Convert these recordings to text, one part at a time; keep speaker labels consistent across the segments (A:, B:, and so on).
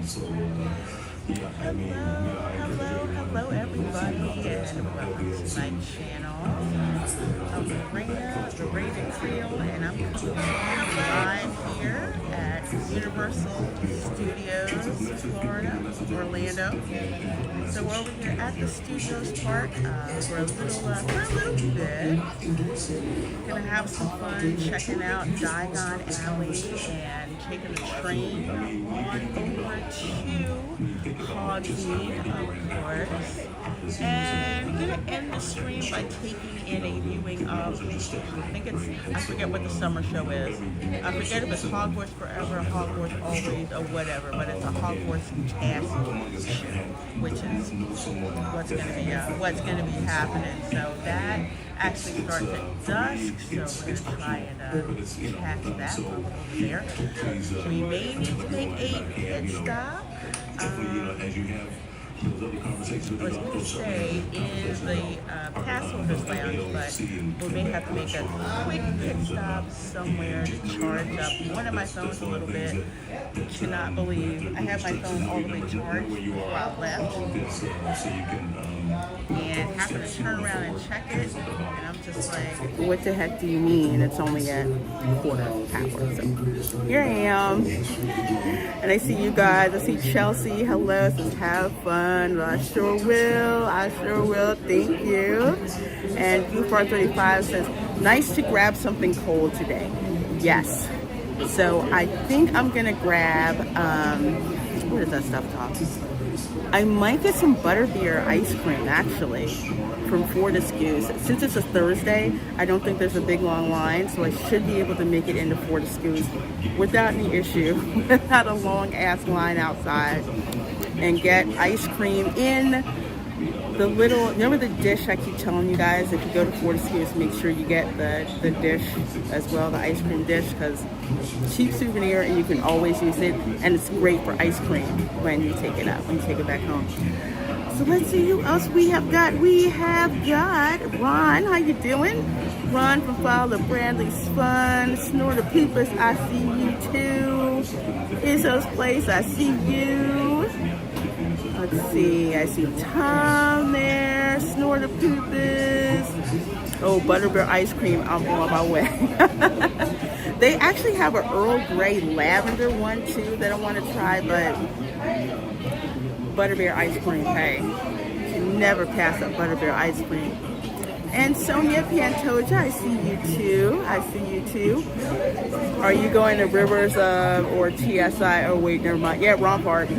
A: Hello everybody, and welcome to my channel. I'm Reina Creole, and I'm coming live here at Universal Studios, Florida, Orlando. So we're over here at the Studios Park for a little bit. Gonna have some fun checking out Diagon Alley and taking the train on over to Hogsmeade, of course, and gonna end the stream by taking in a viewing of, I forget what the summer show is. I forget if it's Hogwarts Forever, Hogwarts Always, or whatever, but it's a Hogwarts Castle show, which is what's gonna be happening. So that actually starts at dusk, so we're gonna try and catch that over there. We may need to make a pit stop. I was going to say in the Passholders Lounge, but we may have to make a quick pit stop somewhere to charge up one of my phones a little bit. Cannot believe I have my phone all the way charged before I left, and happened to turn around and check it, and I'm just like, what the heck do you mean it's only at quarter power? So here I am, and I see you guys. I see Chelsea. Hello, says have fun. I sure will. Thank you. And Goofar35 says nice to grab something cold today. Yes. So I think I'm gonna grab what is that stuff called? I might get some butterbeer ice cream actually from Fortescue's. Since it's a Thursday, I don't think there's a big long line, so I should be able to make it into Fortescue's without any issue, without a long ass line outside, and get ice cream in the little, remember the dish I keep telling you guys, if you go to Fortescue's, make sure you get the dish as well, the ice cream dish, because cheap souvenir and you can always use it, and it's great for ice cream when you take it out, when you take it back home. So let's see who else we have got. We have got Ron. How you doing? Ron from Follow Bradley's Fun. Snort the Poopus, I see you too. Izzo's Place, I see you. Let's see, I see Tom there. Snort the Poopus. Oh, butterbeer ice cream, I'm on my way. They actually have an Earl Grey lavender one too that I want to try, but butterbeer ice cream, hey, never pass up butterbeer ice cream. And Sonia Pantoja, I see you too. Are you going to Rivers or TSI? Oh wait, never mind. Yeah, wrong part.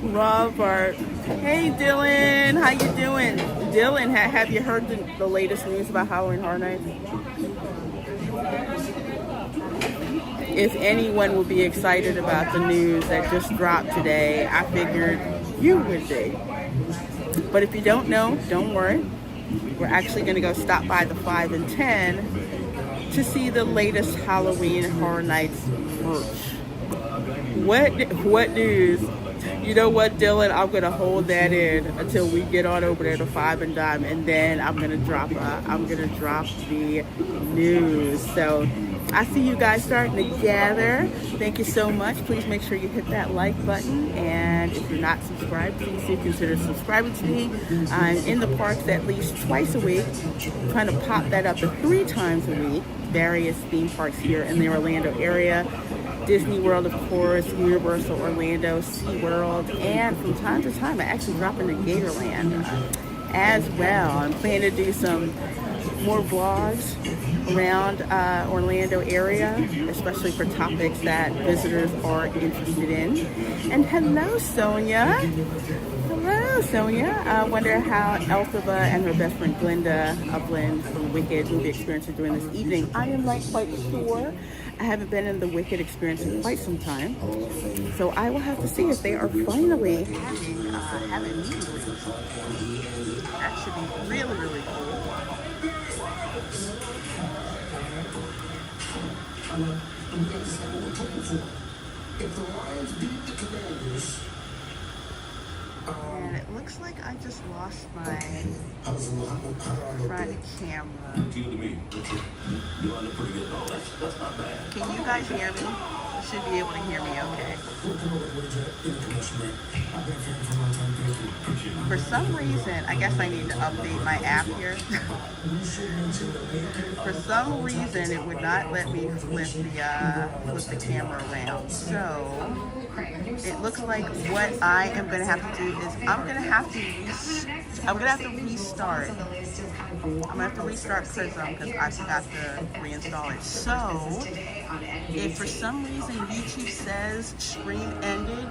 A: Wrong part. Hey Dylan, how you doing? Dylan, have you heard the latest news about Halloween Horror Nights? If anyone will be excited about the news that just dropped today, I figured you would be. But if you don't know, don't worry. We're actually going to go stop by the 5 and 10 to see the latest Halloween Horror Nights merch. What news? You know what, Dylan? I'm going to hold that in until we get on over there to 5 and Dime, and then I'm going to drop the news. So I see you guys starting to gather. Thank you so much. Please make sure you hit that like button. And if you're not subscribed, please do consider subscribing to me. I'm in the parks at least twice a week, trying to pop that up to 3 times a week. Various theme parks here in the Orlando area. Disney World, of course, Universal Orlando, SeaWorld, and from time to time I actually drop into Gatorland as well. I'm planning to do some more vlogs around Orlando area, especially for topics that visitors are interested in. And hello, Sonia. Hello, Sonia. I wonder how Elphaba and her best friend Glinda Upland from Wicked will be experiencing during this evening. I am not quite sure. I haven't been in the Wicked experience in quite some time, so I will have to see if they are finally having meetings. That should be really, really cool. If the Lions beat the Commanders. And it looks like I just lost my front camera. Can you guys hear me? should be able to hear me okay. For some reason, I guess I need to update my app here. For some reason, it would not let me flip the camera around. So it looks like what I am going to have to do is I'm going to have to restart. I'm going to have to restart Prism because I forgot to reinstall it. So if for some reason YouTube says stream ended,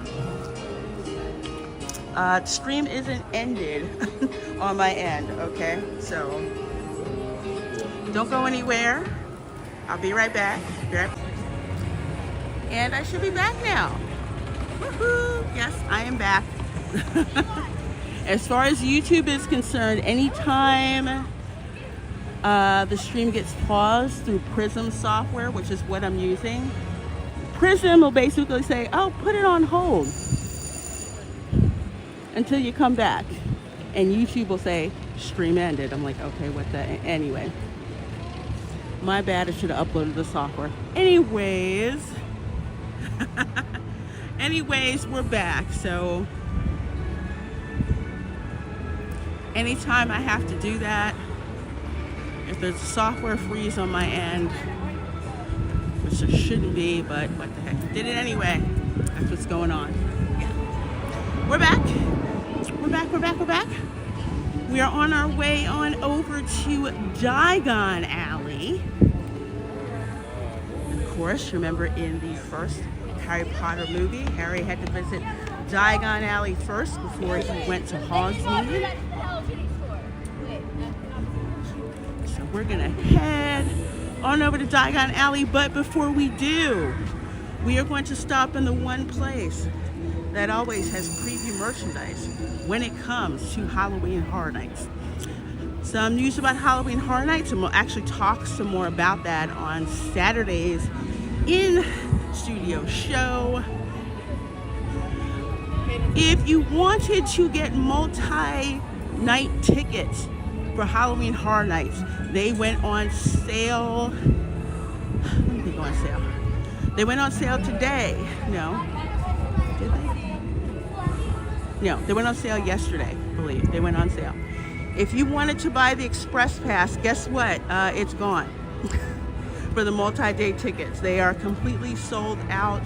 A: stream isn't ended on my end, okay? So don't go anywhere. I'll be right back. And I should be back now. Woohoo! Yes, I am back. As far as YouTube is concerned, anytime the stream gets paused through Prism software, which is what I'm using, Prism will basically say, oh, put it on hold until you come back. And YouTube will say, stream ended. I'm like, okay, what the, anyway. My bad, I should have uploaded the software. Anyways, we're back. So anytime I have to do that, if there's a software freeze on my end, which there shouldn't be, but what the heck, did it anyway. That's what's going on. Yeah. We're back. We are on our way on over to Diagon Alley. Of course, remember in the first Harry Potter movie, Harry had to visit Diagon Alley first before he went to Hogsmeade. So we're gonna head on over to Diagon Alley, but before we do, we are going to stop in the one place that always has preview merchandise when it comes to Halloween Horror Nights. Some news about Halloween Horror Nights, and we'll actually talk some more about that on Saturday's in-studio show. If you wanted to get multi-night tickets for Halloween Horror Nights, they went on sale. When did they go on sale? They went on sale today. No. Did they? No, they went on sale yesterday, I believe. They went on sale. If you wanted to buy the Express Pass, guess what? It's gone. For the multi-day tickets. They are completely sold out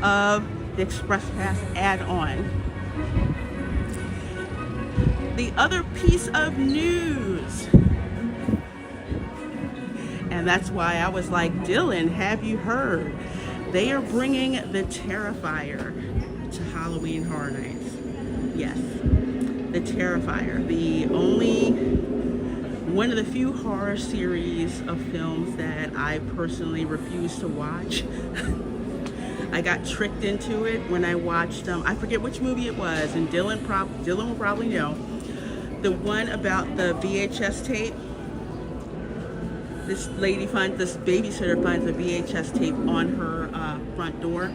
A: of the Express Pass add-on. The other piece of news, and that's why I was like, Dylan, have you heard? They are bringing the Terrifier to Halloween Horror Nights. Yes, the Terrifier, the only one of the few horror series of films that I personally refuse to watch. I got tricked into it when I watched, I forget which movie it was, and Dylan will probably know. The one about the VHS tape. This babysitter finds a VHS tape on her front door.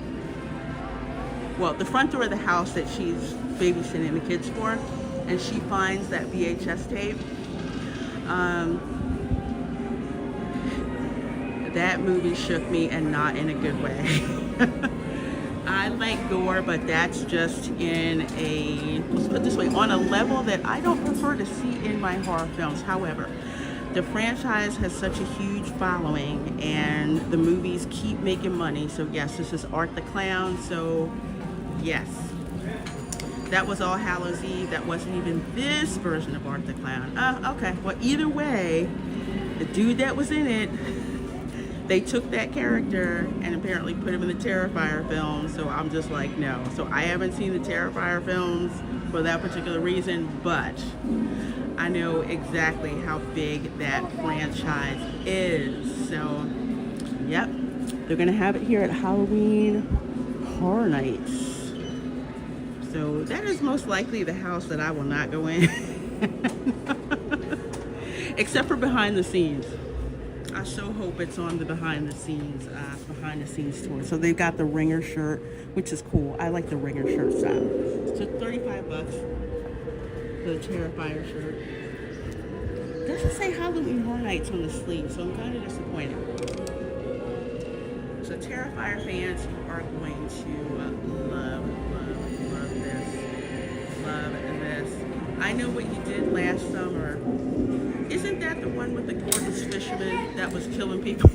A: Well, the front door of the house that she's babysitting the kids for, and she finds that VHS tape. That movie shook me, and not in a good way. I like gore, but that's just in a, let's put it this way, on a level that I don't prefer to see in my horror films. However, the franchise has such a huge following, and the movies keep making money. So yes, this is Art the Clown, so yes. That was All Hallows Eve. That wasn't even this version of Art the Clown. Okay, well, either way, the dude that was in it, they took that character and apparently put him in the Terrifier film, so I'm just like, no. So I haven't seen the Terrifier films for that particular reason, but I know exactly how big that franchise is. So, yep, they're gonna have it here at Halloween Horror Nights. So that is most likely the house that I will not go in, except for behind the scenes. I so hope it's on the behind the scenes tour. So they've got the Ringer shirt, which is cool. I like the Ringer shirt style. So $35 for the Terrifier shirt. It doesn't say Halloween Horror Nights on the sleeve, so I'm kind of disappointed. folks. So Terrifier fans, you are going to love this. Love this. I know what you did last summer. Isn't that the one with the gorgeous fisherman that was killing people?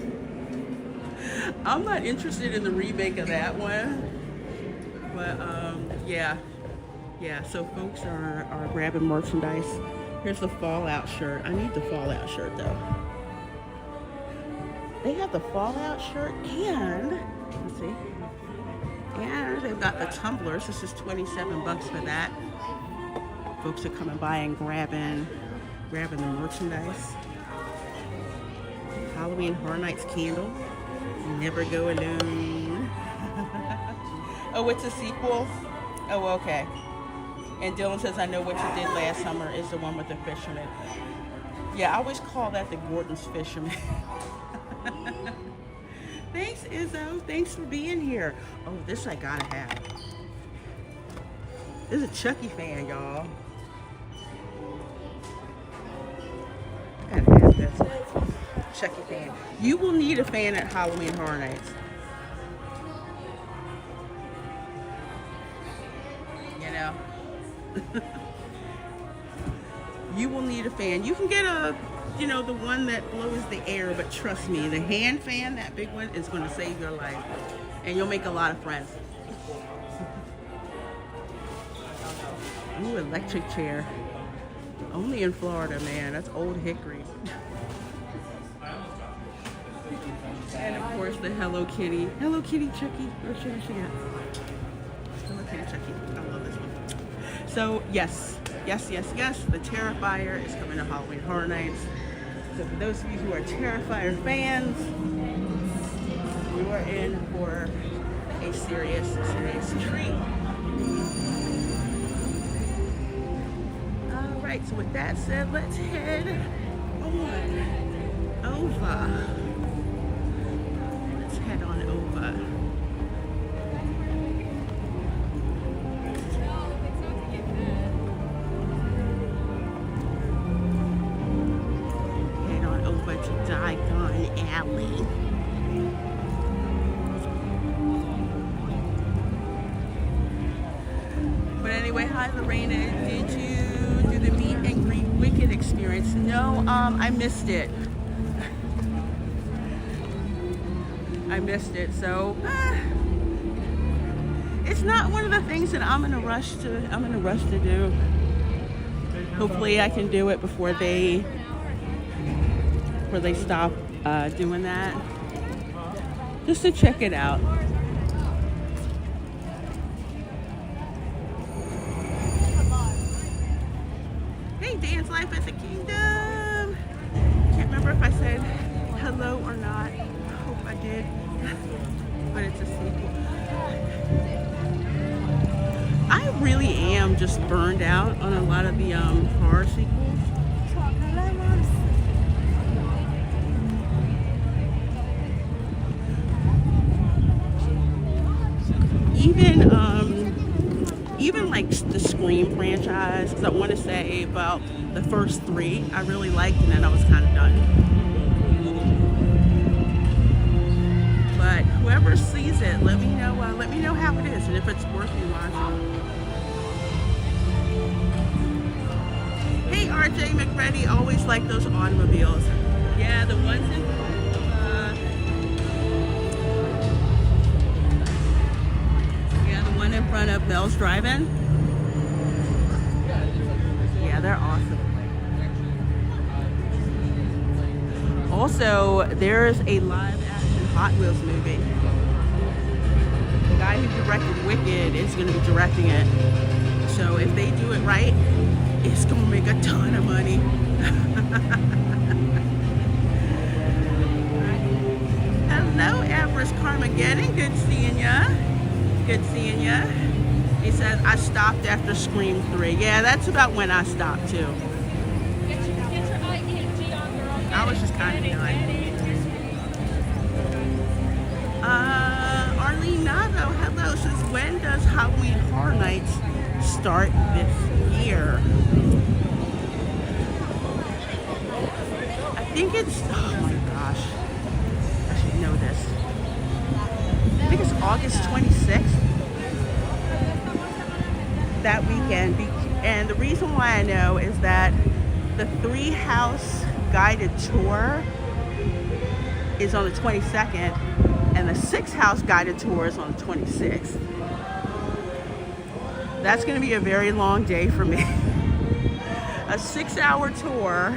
A: I'm not interested in the remake of that one. But yeah. So folks are grabbing merchandise. Here's the Fallout shirt. I need the Fallout shirt though. They have the Fallout shirt and let's see. And they've got the tumblers. This is $27 for that. Folks are coming by and grabbing the merchandise. Halloween Horror Nights candle. Never Go Alone. Oh, it's a sequel? Oh, okay. And Dylan says, I know what you did last summer is the one with the fisherman. Yeah, I always call that the Gordon's Fisherman. Thanks, Izzo. Thanks for being here. Oh, this I gotta have. This is a Chucky fan, y'all. Gotta have this. Chucky fan. You will need a fan at Halloween Horror Nights. You know? You will need a fan. You can get a, you know, the one that blows the air, but trust me, the hand fan, that big one, is going to save your life. And you'll make a lot of friends. Ooh, electric chair. Only in Florida, man. That's old hickory. And of course the Hello Kitty. Hello Kitty Chucky. Where's she at? Hello Kitty Chucky. I love this one. So yes. The Terrifier is coming to Halloween Horror Nights. So for those of you who are Terrifier fans, you are in for a serious treat. All right. So with that said, let's head on over. Let's head on over. Alley. But anyway, hi Lorena. Did you do the meet and greet Wicked experience? No, I missed it. So it's not one of the things that I'm in a rush to do. Hopefully I can do it before they stop doing that, just to check it out. Hey, Dance Life at the Kingdom. Can't remember if I said hello or not. Hope I did, but it's a sequel. I really am just burned out on a lot of the horror sequels. Even like the Scream franchise, because I want to say about the first 3 I really liked, and then I was kind of done. But whoever sees it, let me know how it is and if it's worth me watching. Hey, RJ McReady, always like those automobiles. Yeah, the ones in in front of Bell's Drive-In. Yeah, they're awesome. Also, there's a live-action Hot Wheels movie. The guy who directed Wicked is going to be directing it. So if they do it right, it's going to make a ton of money. Hello, Everest Carmageddon. Good seeing ya. Good seeing ya. He says, I stopped after Scream 3. Yeah, that's about when I stopped too. I was just kind of done. Arlene Nago, hello. Says, when does Halloween Horror Nights start this year? I think it's, oh my gosh. I should know this. think it's August 26th, that weekend. And the reason why I know is that the 3-house guided tour is on the 22nd, and the 6-house guided tour is on the 26th. That's going to be a very long day for me. A 6-hour tour,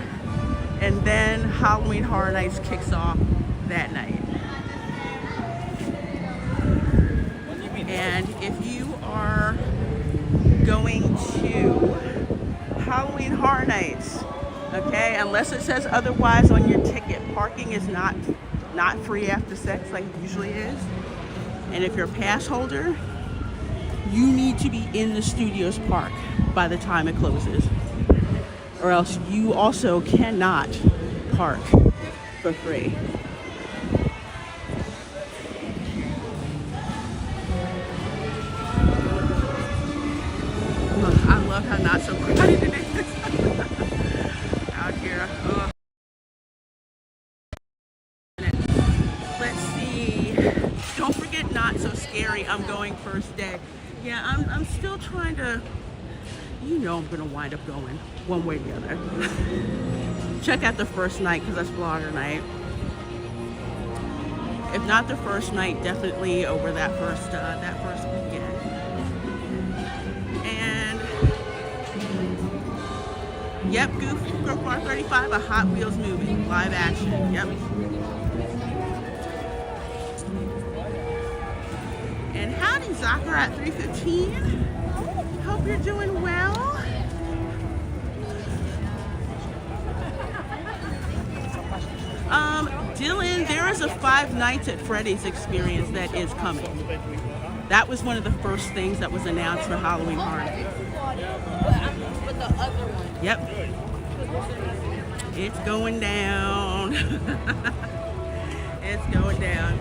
A: and then Halloween Horror Nights kicks off that night. And if you are going to Halloween Horror Nights, okay, unless it says otherwise on your ticket, parking is not free after 6 like it usually is. And if you're a pass holder, you need to be in the Studios Park by the time it closes, or else you also cannot park for free. I love how not so crowded it is out here. Oh. Let's see. Don't forget Not So Scary. I'm going first day. Yeah, I'm still trying to, you know, I'm gonna wind up going one way or the other. Check out the first night because that's blogger night. If not the first night, definitely over that first weekend. And yep, Goof Bar 35, a Hot Wheels movie, live action. Yep. And howdy, Zakar at 315. Hope you're doing well. Dylan, there is a Five Nights at Freddy's experience that is coming. That was one of the first things that was announced for Halloween Horror Nights. Yep. It's going down. It's going down.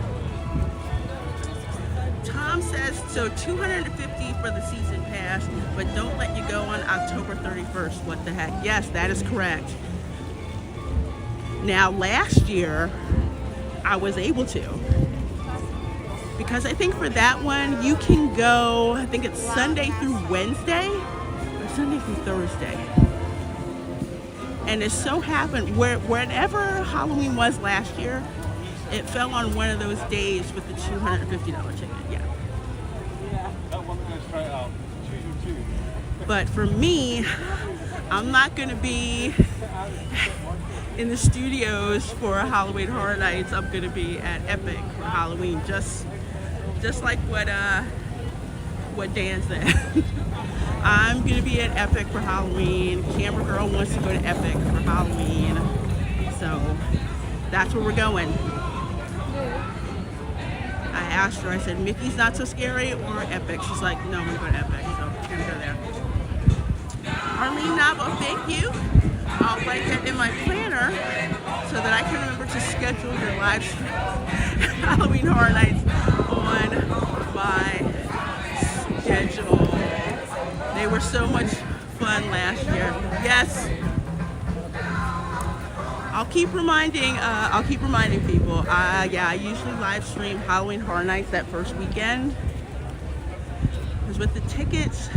A: Tom says, so $250 for the season pass, but don't let you go on October 31st. What the heck? Yes, that is correct. Now, last year, I was able to. Because I think for that one, you can go, I think it's Sunday through Wednesday, or Sunday through Thursday. And it so happened, wherever Halloween was last year, it fell on one of those days with the $250 ticket, yeah. That one goes straight up. But for me, I'm not going to be in the studios for Halloween Horror Nights. I'm going to be at Epic for Halloween, just like what Dan said. I'm going to be at Epic for Halloween. Camera Girl wants to go to Epic for Halloween. So that's where we're going. I asked her, I said, Mickey's Not So Scary or Epic? She's like, no, I'm going to go to Epic. So we're going to go there. Arlene Navo, thank you. I'll write that in my planner so that I can remember to schedule your live stream Halloween Horror Nights on my schedule. They were so much fun last year. Yes. I'll keep reminding people. Yeah, I usually live stream Halloween Horror Nights that first weekend. Because with the tickets,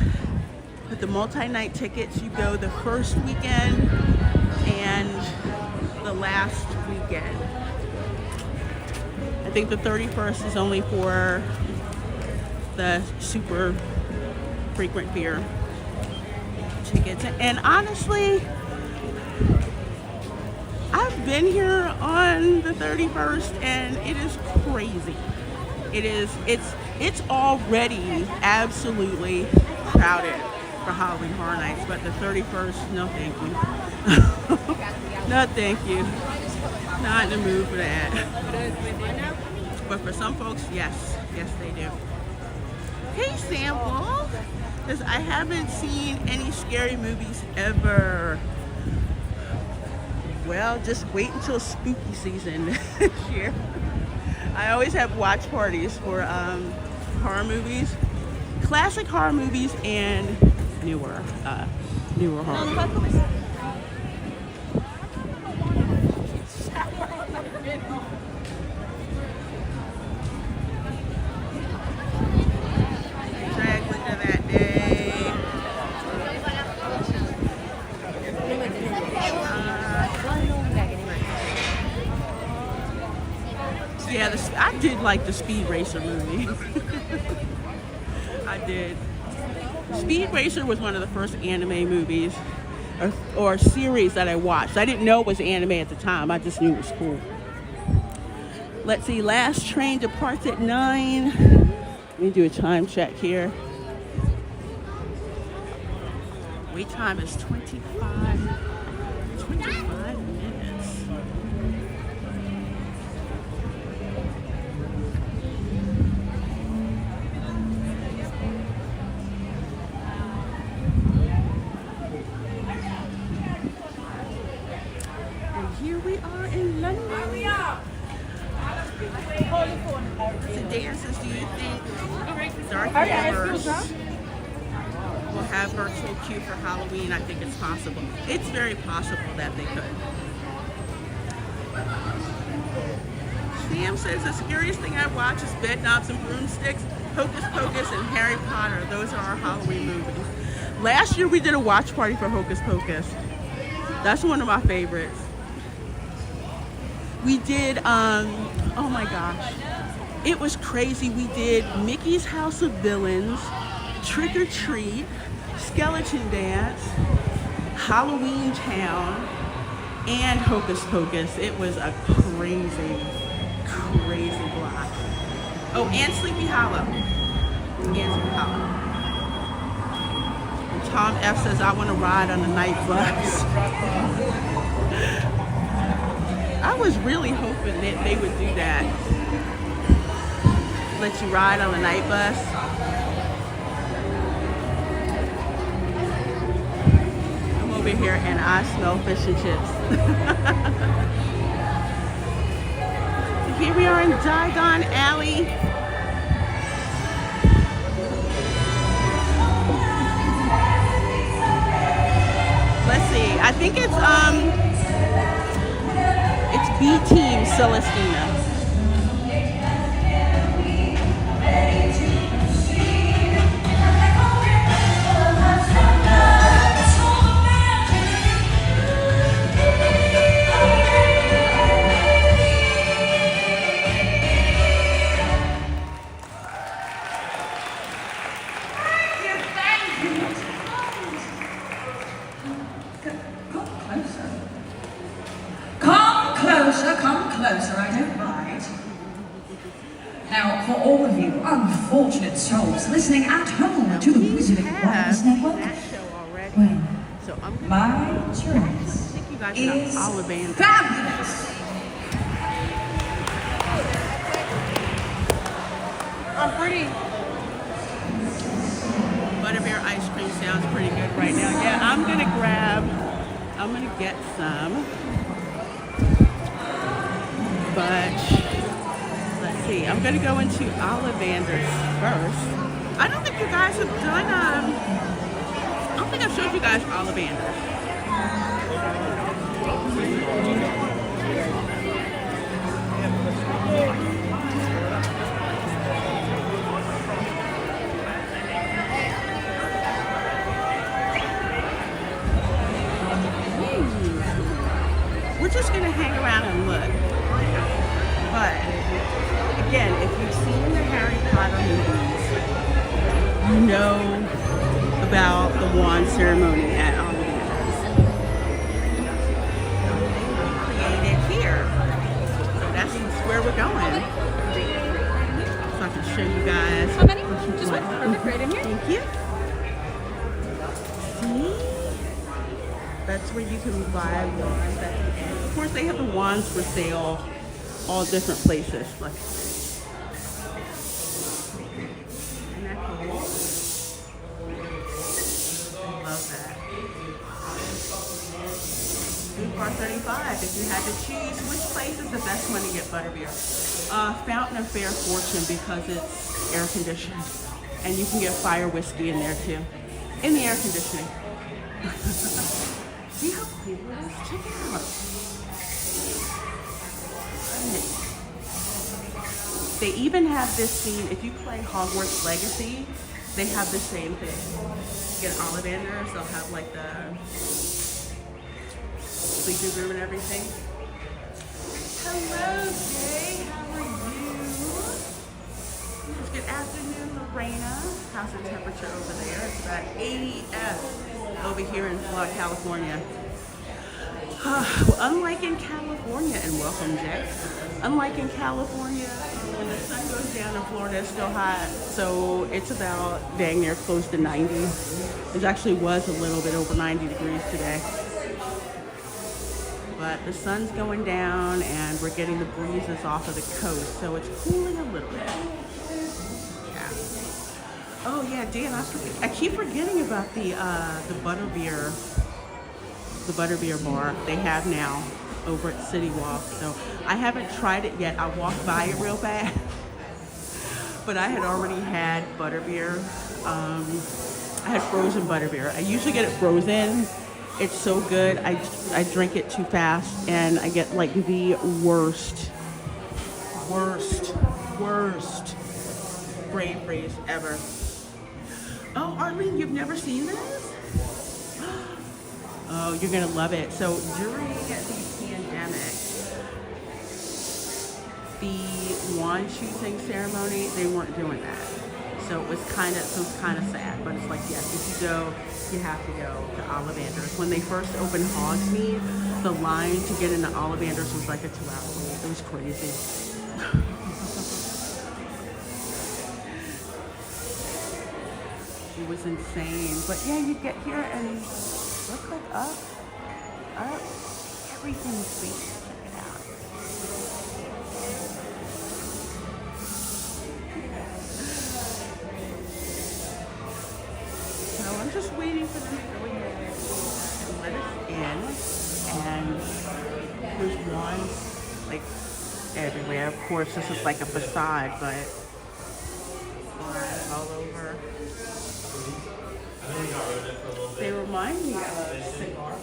A: with the multi-night tickets, you go the first weekend and the last weekend. I think the 31st is only for the super frequent fear tickets. And honestly, I've been here on the 31st and it is crazy. It's already absolutely crowded for Halloween Horror Nights, but the 31st, no thank you. No thank you. Not in the mood for that. But for some folks, yes they do. Hey Sample, because I haven't seen any scary movies ever. Well, just wait until spooky season this year. I always have watch parties for horror movies, classic horror movies, and newer horror movies. like the Speed Racer movie. I did. Speed Racer was one of the first anime movies or series that I watched. I didn't know it was anime at the time. I just knew it was cool. Let's see, last train departs at 9. Let me do a time check here. Wait time is 25 minutes. And here we are in London. So dances, do you think Dark Universe will have virtual queue for Halloween? I think it's possible. It's very possible that they could. Sam says the scariest thing I watch is Bed Knobs and Broomsticks, Hocus Pocus, and Harry Potter. Those are our Halloween movies. Last year we did a watch party for Hocus Pocus. That's one of my favorites. We did, oh my gosh, it was crazy. We did Mickey's House of Villains, Trick or Treat, Skeleton Dance, Halloween Town, and Hocus Pocus. It was a crazy, crazy block. Oh, and Sleepy Hollow. And Sleepy Hollow. And Tom F says, I want to ride on the night bus. I was really hoping that they would do that. Let you ride on the night bus. I'm over here and I smell fish and chips. Here we are in Diagon Alley. Let's see. I think it's B Team Celestina.
B: Come closer, I don't mind. Now, for all of you unfortunate souls listening at home to the Wizarding Wireless Network, well, my choice is fabulous.
A: I'm pretty. Butterbeer ice cream sounds pretty good right now. Yeah, I'm gonna get some. But let's see, I'm gonna go into Ollivander's first. I don't think you guys have done, I don't think I've showed you guys Ollivander. We're just gonna hang around and look. But again, if you've seen the Harry Potter movies, you know about the wand ceremony at Ollivander's. Created here. So that's where we're going. So I can show you guys.
C: How many? Just one. Perfect. Right in here.
A: Thank you. See? That's where you can buy wands. Of course, they have the wands for sale all different places. Like, isn't that cool? I love that. Bar 35. If you had to choose, which place is the best one to get butterbeer? Fountain of Fair Fortune, because it's air conditioned, and you can get fire whiskey in there too, in the air conditioning. See how cool it is? Check it out. They even have this scene, if you play Hogwarts Legacy, they have the same thing. You get Ollivanders, they'll have like the sleeping room and everything. Hello, Jay, how are you? Good afternoon, Lorena. How's the temperature over there? It's about 80 over here in Florida, California. Well, unlike in California, and welcome, Jay. Unlike in California, when the sun goes down in Florida, it's still hot. So it's about dang near close to 90. It actually was a little bit over 90 degrees today. But the sun's going down and we're getting the breezes off of the coast, so it's cooling a little bit. Yeah. Oh yeah, Dan, I keep forgetting about the butterbeer bar they have now over at City Walk. So I haven't tried it yet. I walked by it real fast, but I had already had butterbeer. I had frozen butterbeer. I usually get it frozen. It's so good. I drink it too fast and I get like the worst brain freeze ever. Oh, Arlene, you've never seen this? Oh, you're gonna love it. So during the pandemic, the wand choosing ceremony, they weren't doing that. So it was kind of sad, but it's like, yes, if you go, you have to go to Ollivanders. When they first opened Hogsmeade, the line to get into Ollivanders was like a 2-hour wait. It was crazy. It was insane. But yeah, you get here and look like up, everything's sweet. Check it out. So I'm just waiting for them to go ahead and let us in. And there's wands like everywhere. Of course, this is like a facade, but wands all over. They remind me of cigar.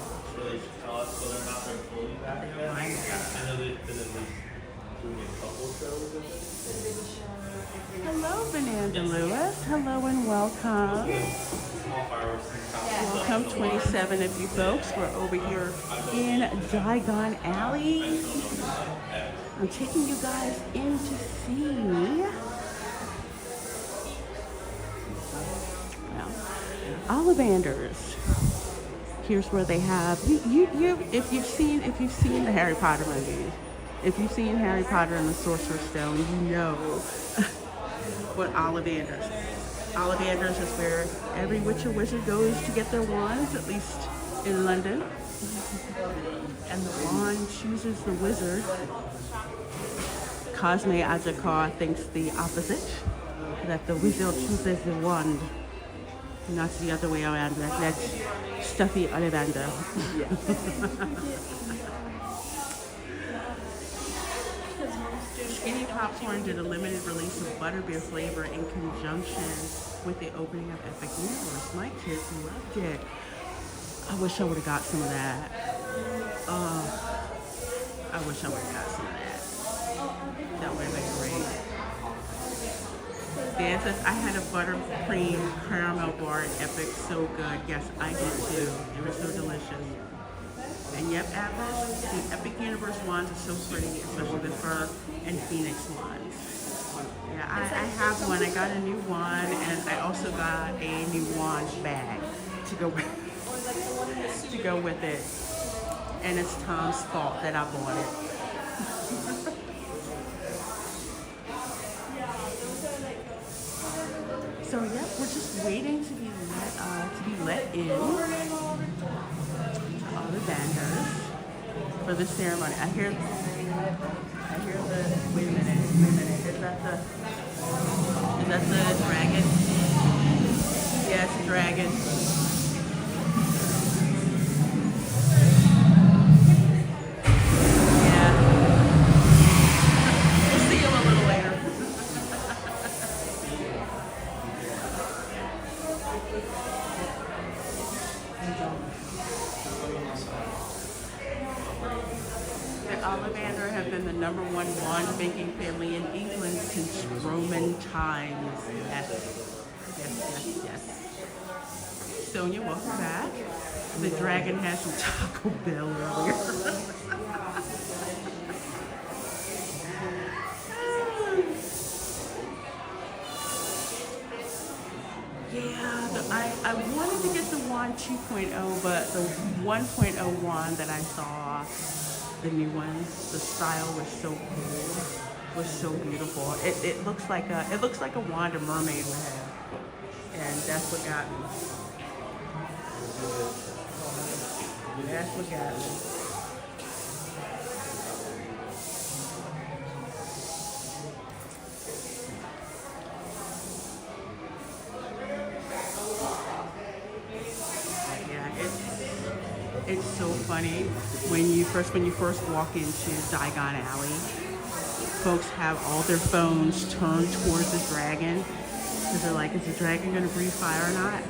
A: Hello, Fernanda Lewis. Hello and welcome. Welcome, 27 of you folks. We're over here in Diagon Alley. I'm taking you guys in to see Ollivanders. Here's where they have if you've seen the Harry Potter movies, if you've seen Harry Potter and the Sorcerer's Stone, you know what Ollivanders is. Ollivanders is where every witch or wizard goes to get their wands, at least in London. And the wand chooses the wizard. Cosme Ajakar thinks the opposite, that the wizard chooses the wand. Not the other way around. That's stuffy Ollivander. Skinny Popcorn did a limited release of butterbeer flavor in conjunction with the opening of Epic Universe. My kids loved it. I wish I would have got some of that. I wish I would have got some of that. That would have been great. Dan says, I had a buttercream caramel bar at Epic, so good. Yes, I did too. It was so delicious. And yep, Atlas, the Epic Universe wands are so pretty, especially the fur and phoenix wands. Yeah, I have one. I got a new wand, and I also got a new wand bag to go with it. And it's Tom's fault that I bought it. So yeah, we're just waiting to be let in to all the vendors for the ceremony. I hear the wait a minute. Is that the dragon? Yes, dragon. Yeah. We'll see him a little later. Ollivander have been the #1 wand-making family in England since Roman times. Yes. Sonia, welcome back. The dragon had some Taco Bell earlier. Yeah, I wanted to get the wand 2.0, but the 1.0 wand that I saw, the new ones, the style was so cool, was so beautiful. It looks like a wand a mermaid would have, and that's what got me. That's what got me. It's so funny when you first walk into Diagon Alley. Folks have all their phones turned towards the dragon because they're like, is the dragon going to breathe fire or not?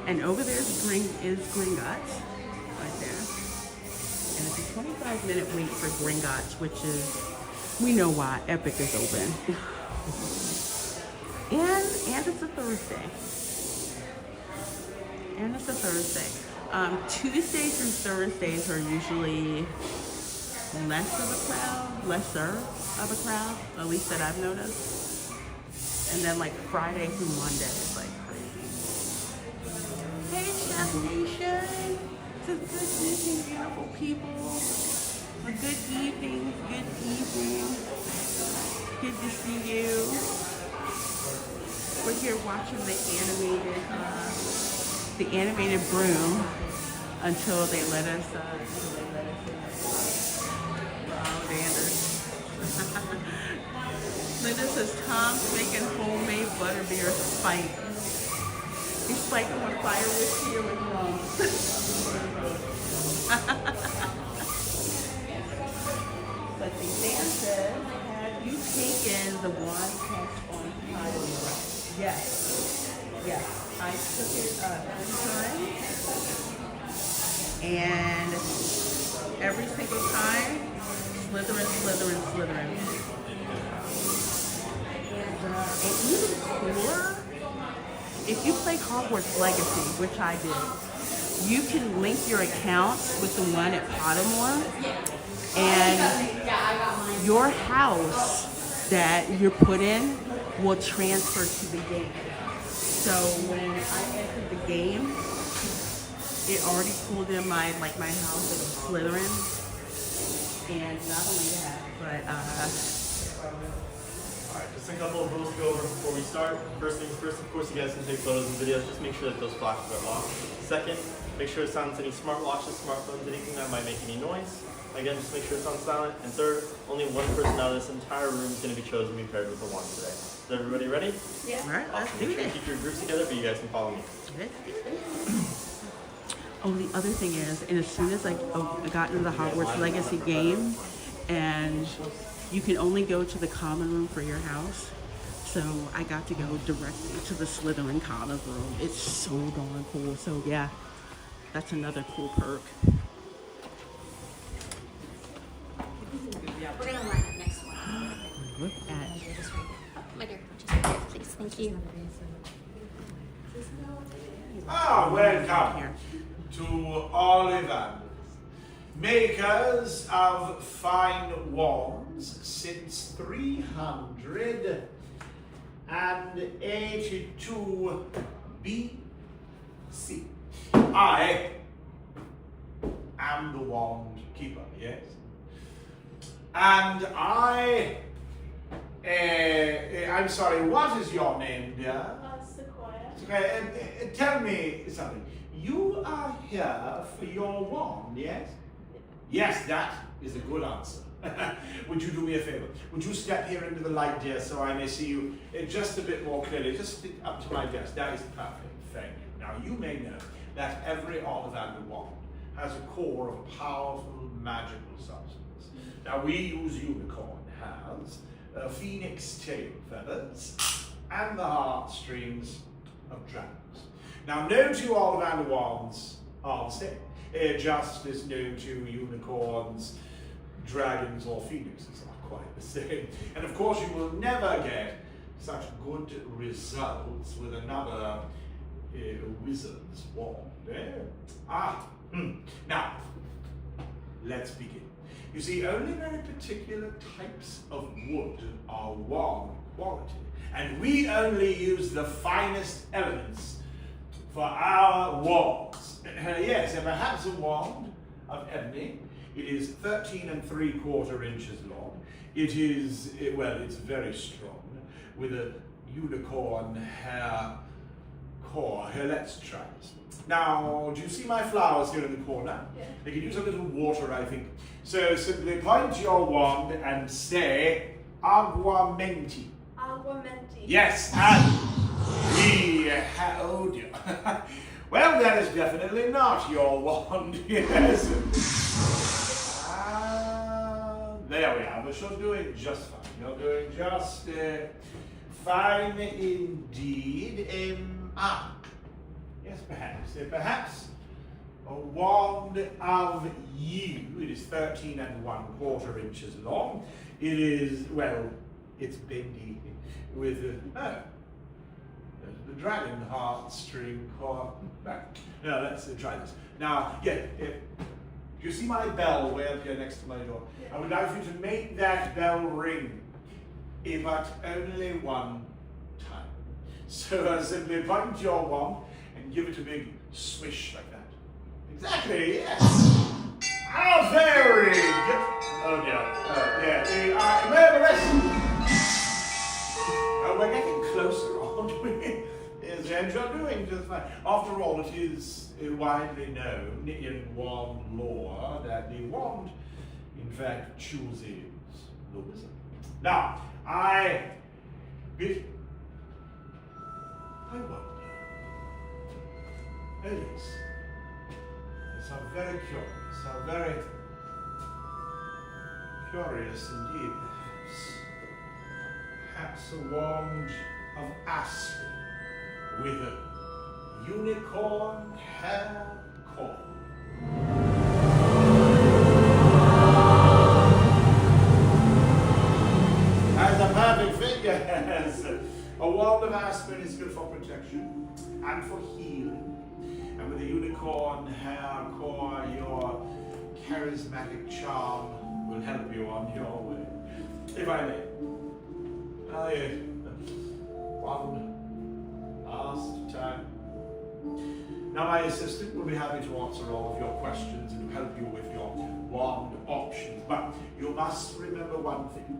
A: And over there is Gringotts, right there. And it's a 25-minute wait for Gringotts, which is, we know why, Epic is open. And it's a Thursday. And it's a Thursday. Tuesdays and Thursdays are usually lesser of a crowd, at least that I've noticed. And then like Friday through Monday is like crazy. Hey, Chef Nation. It's a good evening, beautiful people. A good evening, good evening. Good to see you. We're here watching the animated broom until they let us Linda says Tom's making homemade butterbeer spike. He's spiking with fire with tea with rum. Let's see, Dan says, have you taken the wand test on Pioneer? Yes. Yes. I took it 3 times, and every single time, Slytherin. And even cooler, if you play Hogwarts Legacy, which I did, you can link your accounts with the one at Pottermore, and your house that you're put in will transfer to the game. So when I entered the game, it already pulled in my house as a Slytherin, and not only that, but
D: Alright, just a couple of rules to go over before we start. First things first, of course, you guys can take photos and videos. Just make sure that those flashes are locked. Second, make sure to silence any smartwatches, smartphones, anything that might make any noise. Again, just make sure it's on silent. And third, only one person out of this entire room is going to be chosen to be paired with the wand today. Is everybody ready?
A: yeah. All right, let's do
D: Make sure
A: it.
D: to keep your groups together, but you guys can follow me.
A: Oh, the other thing is, and as soon as I got into the Hogwarts Legacy game, and you can only go to the common room for your house, so I got to go directly to the Slytherin common room. It's so darn cool. So yeah, that's another cool perk.
C: We're gonna line up next one.
A: Look at
C: My dear, just right there, please. Thank you.
E: Welcome to Oliver, makers of fine wands since 382 BC. I am the wand keeper, yes? And I'm sorry, what is your name, dear? Tell me something. You are here for your wand, yes? Yes, that is a good answer. Would you do me a favor? Would you step here into the light, dear, so I may see you just a bit more clearly? Just up to my desk. That is perfect. Thank you. Now, you may know that every Ollivander wand has a core of powerful magical substance. Now, we use unicorn hairs, phoenix tail feathers, and the heartstrings of dragons. Now, no two Ollivander wands are the same. Just as no two unicorns, dragons, or phoenixes are quite the same. And of course, you will never get such good results with another wizard's wand. Now, let's begin. You see, only very particular types of wood are won quality. And we only use the finest elements for our wands. Yes, and perhaps a wand of ebony. It is 13 3/4 inches long. It is, well, it's very strong, with a unicorn hair core. Here, let's try this. Now, do you see my flowers here in the corner?
F: Yeah.
E: They can use a little water, I think. So simply point your wand and say, aguamenti.
F: Aguamenti.
E: Yes, and oh dear. Well, that is definitely not your wand, yes. There we are, but you're doing just fine. You're doing just fine indeed. Yes, perhaps. Perhaps a wand of you. It is 13 1/4 inches long. It is, well, it's bendy with the dragon heart string core. No, let's try this. Now, yeah, you see my bell way up here next to my door?
F: Yeah.
E: I would like you to make that bell ring, but only one time. So simply point your wand and give it a big swish like that. Exactly, yes. Oh, very good. Oh dear. Yeah. We're getting closer, aren't we? Yes, and you're doing just fine. After all, it is widely known in wand lore that the wand, in fact, chooses the wizard. Now, I wonder. Oh yes. It's so very curious. So very curious indeed. Perhaps a wand of aspen with a unicorn hair core. As a perfect fit, yes. A wand of aspen is good for protection and for healing. And with a unicorn hair core, your charismatic charm will help you on your way. If I may. One last time. Now my assistant will be happy to answer all of your questions and help you with your wand options. But you must remember one thing.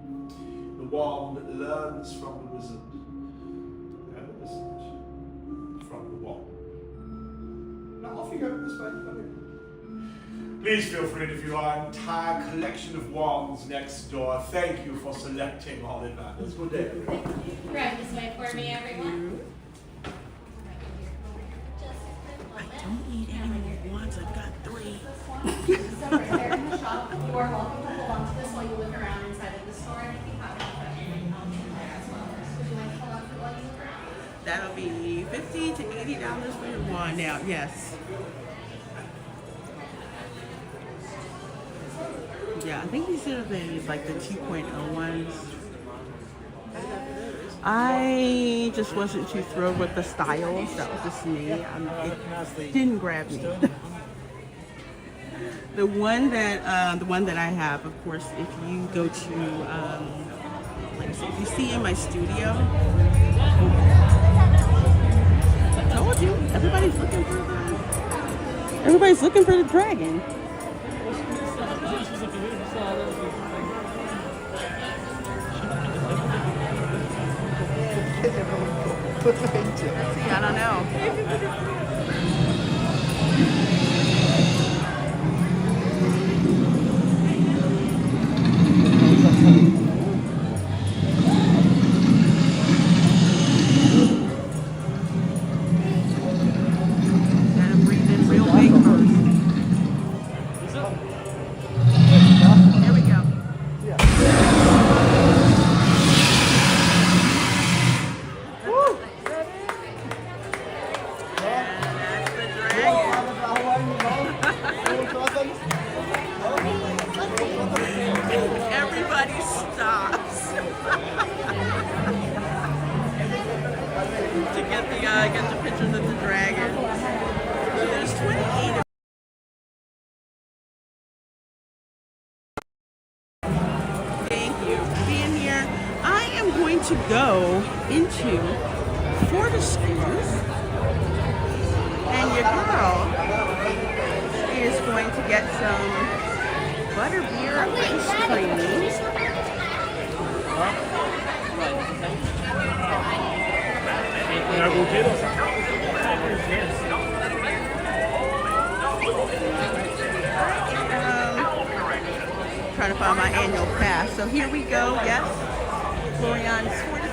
E: The wand learns from the wizard. And the wizard from the wand. Now off you go this way. Please feel free to view our entire collection of wands next door. Thank you for selecting Oliver. Good day.
C: Grab this way for me, everyone.
A: I don't need any more wands. I've got 3.
C: So right there in the shop, you are welcome to hold on to this while you look around inside of the store, and if you have any questions, I'll be there as well. Would you like to hold on to it while you look around?
A: That'll be $50 to $80 for your wand now. Yes. Yeah, I think these are like the 2.0 ones. I just wasn't too thrilled with the styles. That was just me. It didn't grab me. The one that I have, of course, if you go to, like I said, if you see in my studio, I told you, everybody's looking for the dragon. See, I don't know. Gotta breathe in real big first. Here we go. Everybody stops to get the pictures of the dragon. So there's 28 of Thank you for being here. I am going to go into Fortescue's, and your girl is going to get some butterbeer ice cream. Trying to find my annual pass. So here we go. Yes, Florian's Fortescue.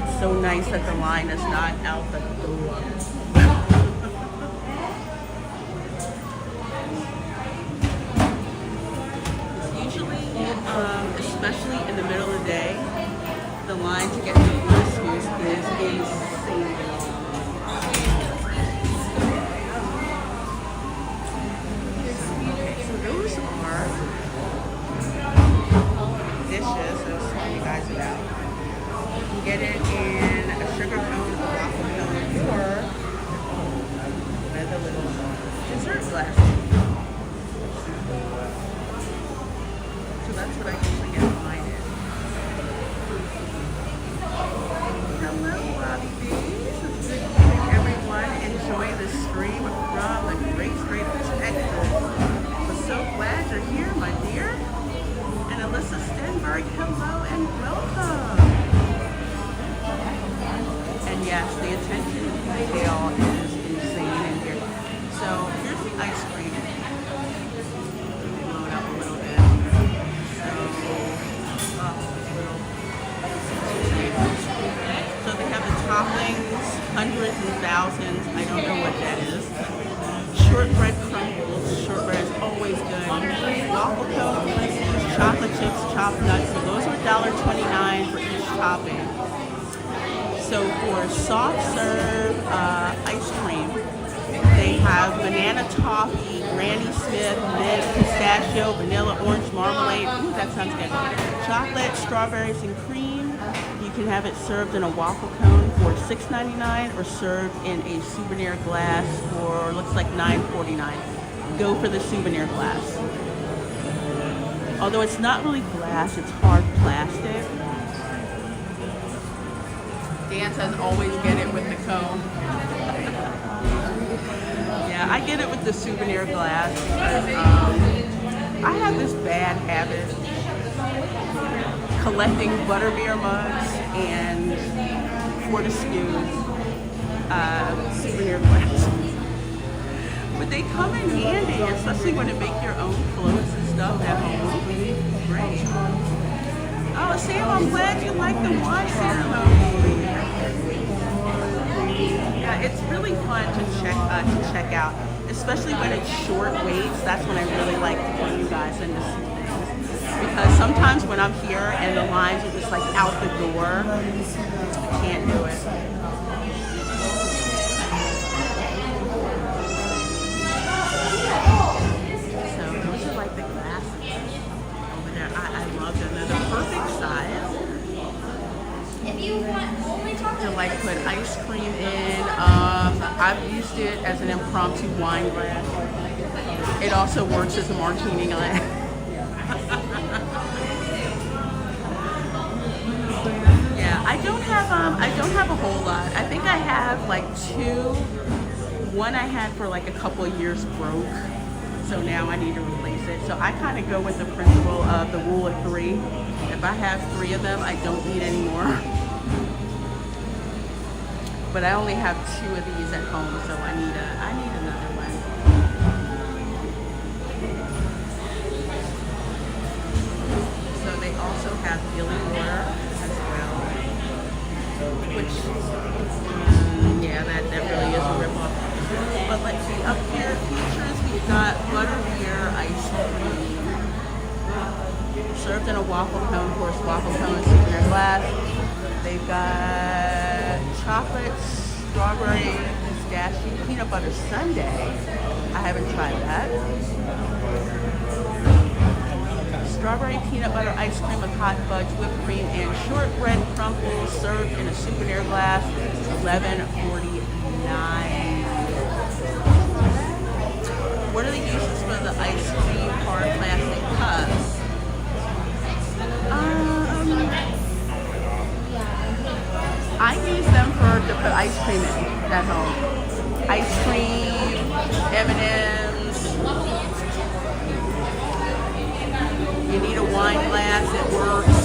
A: It's so nice that the line is not out the door. Usually, especially in the middle of the day, the line to get to Fortescue's is insane. Those are dishes, so I'll show you guys it out. You can get it in a sugar cone, a waffle cone, or with a little dessert glass. So that's what I usually get mine in. Hello, Blvd. It's good to see everyone enjoy the stream from the great state of Texas. So glad you're here, my dear. And Alyssa Stenberg, hello and welcome. And yes, the attention to detail is insane in here. So here's the ice cream. Blow it up a little bit. So they have the toppings, hundreds and thousands. I don't know what that is. Shortbread crumbles. Shortbread is always good. Waffle cone, chocolate chips, chopped nuts. So those are $1.29 for each topping. So for soft serve ice cream, they have banana toffee, Granny Smith, mint, pistachio, vanilla, orange marmalade. Ooh, that sounds good. Chocolate, strawberries, and cream. You can have it served in a waffle cone for $6.99 or served in a souvenir glass for looks like $9.49. Go for the souvenir glass. Although it's not really glass, it's hard plastic. Dan says always get it with the cone. Yeah, I get it with the souvenir glass because I have this bad habit collecting butterbeer mugs and Fortescue's souvenir glass. But they come in handy, especially when you make your own floats and stuff at home. Great. Oh, Sam, I'm glad you like the wine ceremony. Yeah, it's really fun to check out, especially when it's short waits. That's when I really like to bring you guys in to see things. Because sometimes when I'm here and the lines are just like out the door, I can't do it. So those are like the glasses over there. I love them. They're the perfect size.
C: If you want only chocolate,
A: To like put ice cream in. I've used it as an impromptu wine glass. It also works as a martini glass. Yeah, I don't have a whole lot. I think I have like two. One I had for like a couple of years broke, so now I need to replace it. So I kind of go with the principle of the rule of three. If I have 3 of them, I don't need any more. But I only have 2 of these at home, so I need another one. So they also have Billy water as well, which yeah, that really is a ripoff. But let's see, up here features we've got butterbeer ice cream served in a waffle cone, of course, waffle cone souvenir glass. They've got chocolate, strawberry, pistachio, peanut butter sundae. I haven't tried that. Strawberry peanut butter ice cream with hot fudge, whipped cream, and shortbread crumbles served in a souvenir glass. $11.49. What are the uses for the ice cream hard plastic cups? I use them to put ice cream in at home. Ice cream, M&Ms. You need a wine glass, it works.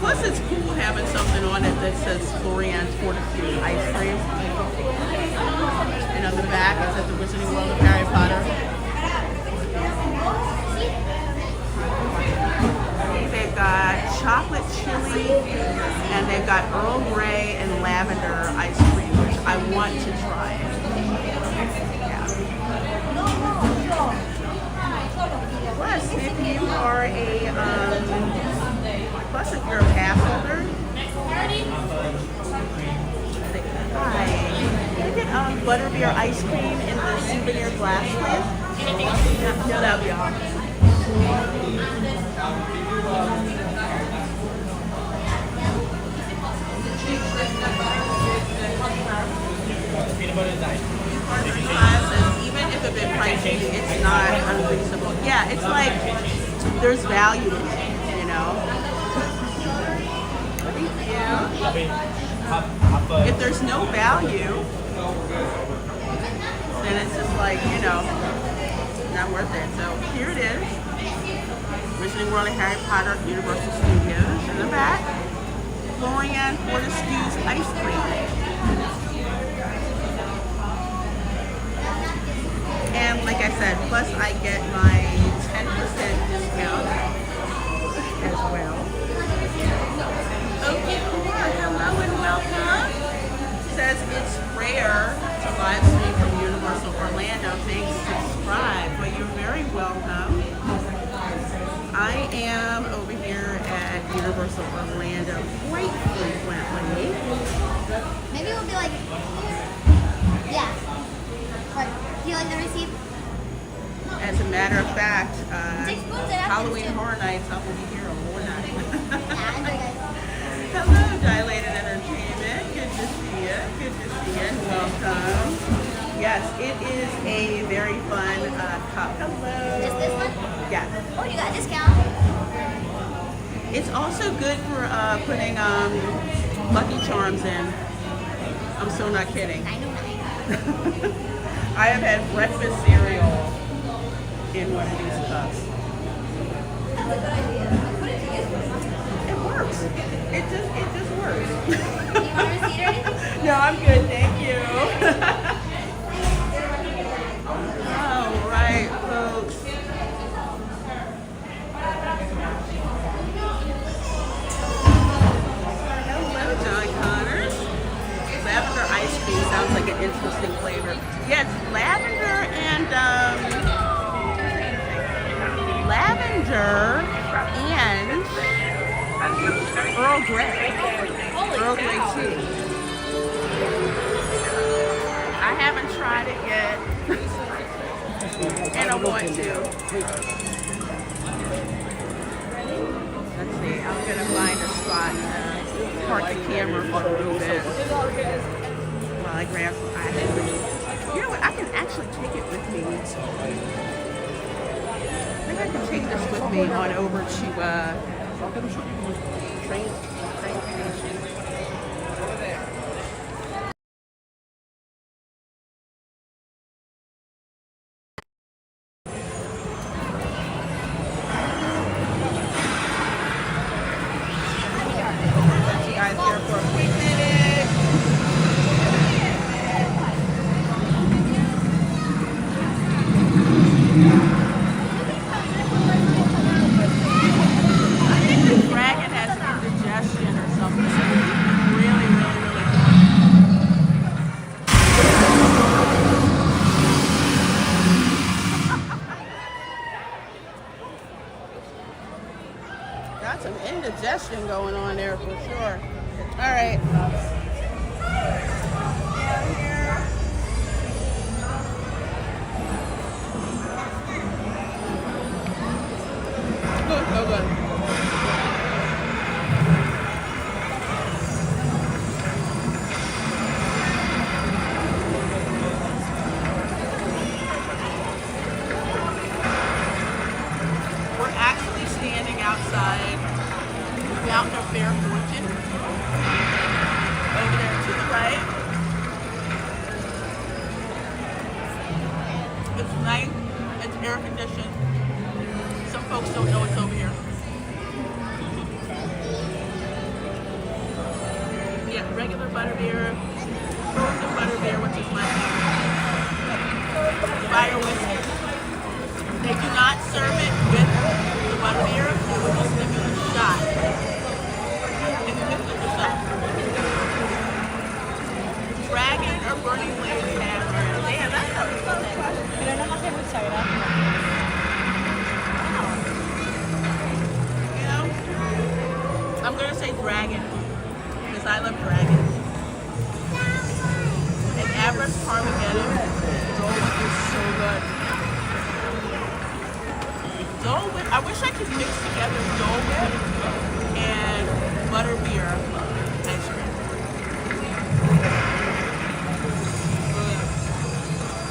A: Plus it's cool having something on it that says Florian's Fortitude ice cream. And on the back it says the Wizarding World of Harry Potter. They've got chocolate chili and they've got Earl Grey and lavender ice cream, which I want to try. Yeah. Plus, if you are if you're a pass holder, hi. Can you get butterbeer ice cream in the souvenir glass, please? No, that'll be all.
D: Peanut butter is nice.
A: Even if a bit pricey, it's not unreasonable. Yeah, it's like there's value in it, you know. Thank you. If there's no value, then it's just like, you know, not worth it. So here it is. Wizarding World of Harry Potter, Universal Studios. In the back, Florian Fortescue's ice cream. And like I said, plus I get my 10% discount as well. Okay, hello and welcome. Says it's rare to live stream from Universal Orlando. Thanks, subscribe. But you're very welcome. I am over here at Universal Orlando quite frequently.
F: Maybe we'll be like, yeah. What? Do you like the receipt?
A: As a matter of fact,
F: Take spoons and
A: Halloween Horror Nights, I will be here all night.
F: Yeah, enjoy guys.
A: Hello, Dilated Entertainment. Good to see you. Good to see you. Welcome. Yes, it is a very fun cup. Hello.
F: Just this one?
A: Yeah.
F: Oh, you got a discount?
A: It's also good for putting Lucky Charms in. I'm so not kidding.
F: 909.
A: I have had breakfast cereal in one of these cups.
F: That's a good idea. Put it to use.
A: It works. It just works.
F: Do you want a receipt or anything?
A: No, I'm good, thank you. All right, folks. Hello, John Connors. Lavender ice cream sounds like an interesting flavor. Yeah, it's lavender and Earl Grey. Earl Grey tea. I haven't tried it yet, and I want to. Let's see, I'm gonna find a spot and park the camera for a little bit while I grab some ice cream. You know what? I can actually take it with me. I think I can take this with me on over to train station. You guys here for a quick minute. I think the dragon has indigestion or something. Really, really, really good. Got some indigestion going on there for sure. All right. Good, so good. We're actually side, Mountain of Fair Fortune. Over there to the right. It's nice. It's air conditioned. Some folks don't know it's over here. Yeah, regular butterbeer, frozen butterbeer, which is my fire whiskey. They do not serve it with the butterbeer. They will just give you a shot. And you give it a shot. Dragon or Burning Blaze Hammer. Damn, that's a
F: Pero no más mucha gracia.
A: You know, I'm gonna say dragon because I love dragons. And average Carmageddon, Dole Whip is so good. Dole Whip, I wish I could mix together Dole Whip and butterbeer ice cream.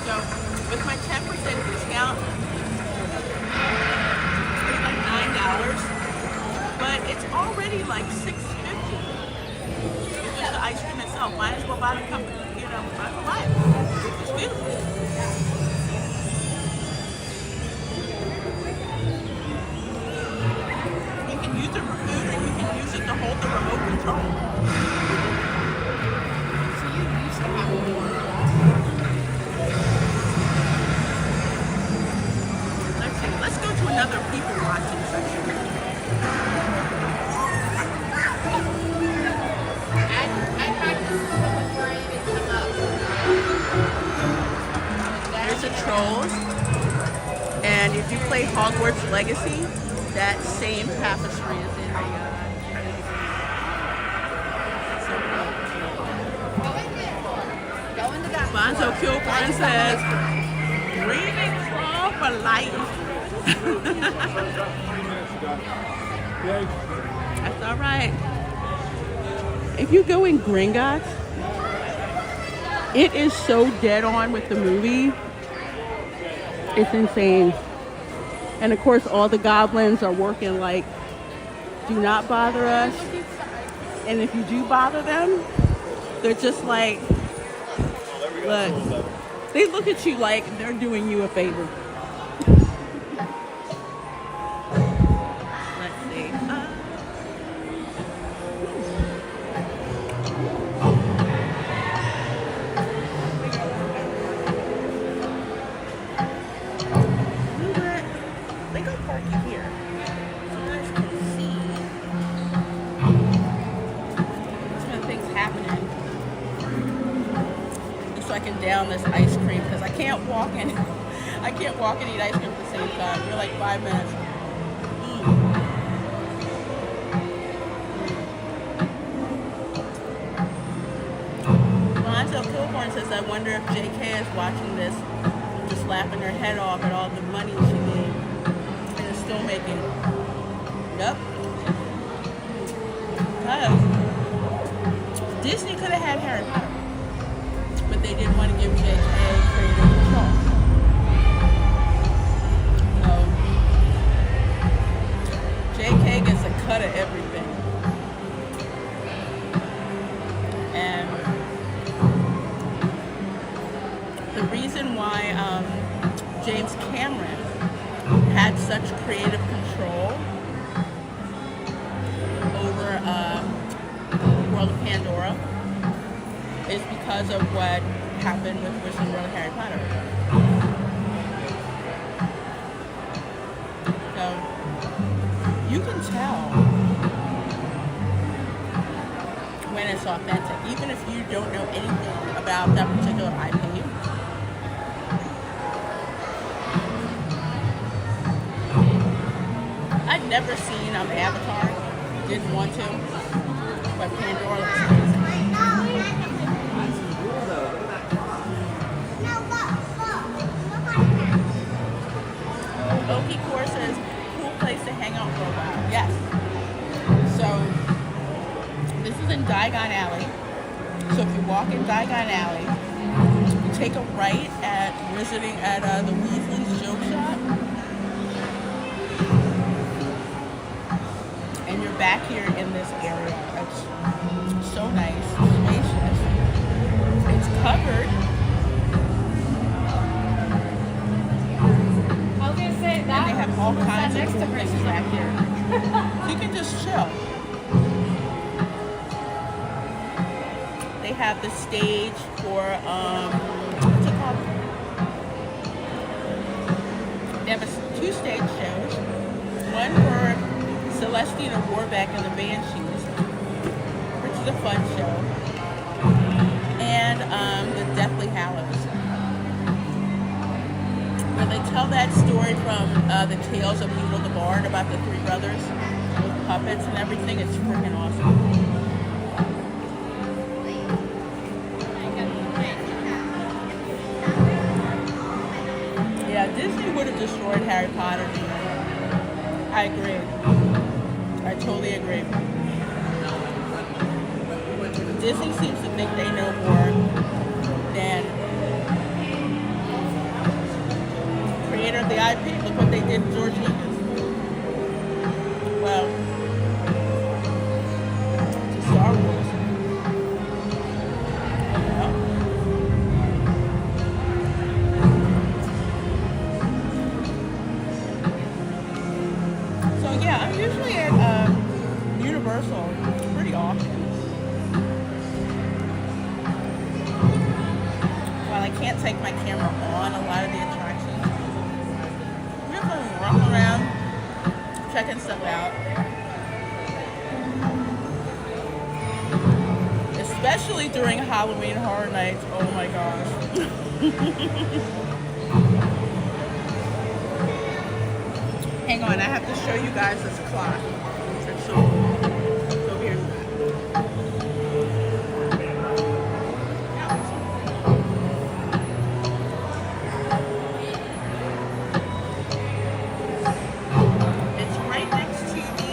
A: So with my 10% discount, it's like $9, but it's already like $6.50. It's just the ice cream itself. Might as well buy the company, you know, buy it. It's beautiful. You can use it for food, or you can use it to hold the remote control.
F: So you used to have one.
A: Let's see. Let's go to another people watching section.
C: I practiced before I even come up.
A: There's a Trolls, and if you play Hogwarts Legacy, that same tapestry is in the.
C: Go into that.
A: Bonzo Kilburn says, "Breathing Claw for life." That's all right. If you go in Gringotts, it is so dead on with the movie. It's insane. And of course, all the goblins are working like, do not bother us. And if you do bother them, they're just like, look, they look at you like they're doing you a favor. Let's see. They go park you here. So you guys can see some of the things happening. So I can down this ice cream because I can't walk and eat ice cream at the same time. We're like 5 minutes. Lonzo Kilborn says, I wonder if JK is watching this, just laughing her head off at all the money she made and is still making. Yep. Disney could have had Harry Potter, but they didn't want to give JK creative control. So JK gets a cut of everything. And the reason why James Cameron had such creative control over World of Pandora is because of what happened with Wizard World of Harry Potter. So you can tell when it's authentic, even if you don't know anything about that particular IP. I'd never seen Avatar, didn't want to, but Pandora looks amazing. Okie Core says, cool place to hang out for a while. Yes. So, this is in Diagon Alley. So if you walk in Diagon Alley, you take a right at visiting at the Weasley's Joke Shop. you're back here in this area. It's so nice, spacious. It's covered.
C: I was gonna say
A: And
C: that.
A: they have all kinds of
C: next to
A: cool
C: her.
A: things back here. So you can just chill. They have the stage for what's it called? They have two stage shows. One for Celestina Warbeck and the Banshees, which is a fun show, and the Deathly Hallows, where they tell that story from the Tales of Beetle the Bard about the three brothers with puppets and everything. It's freaking awesome. Yeah, Disney would have destroyed Harry Potter. I agree. I totally agree. Disney seems to think they know more than creator of the IP. Look what they did to George Lucas. Well, to Star Wars. You know? So yeah, I'm usually at Universal pretty often. While I can't take my camera on a lot of the attractions, we're going to walk around, checking stuff out. Especially during Halloween Horror Nights. Oh my gosh. Hang on, I have to show you guys this clock. So here's that. It's right next to the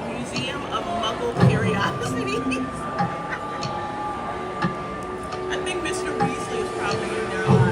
A: Museum of Muggle Curiosities. I think Mr. Weasley is probably in there a lot.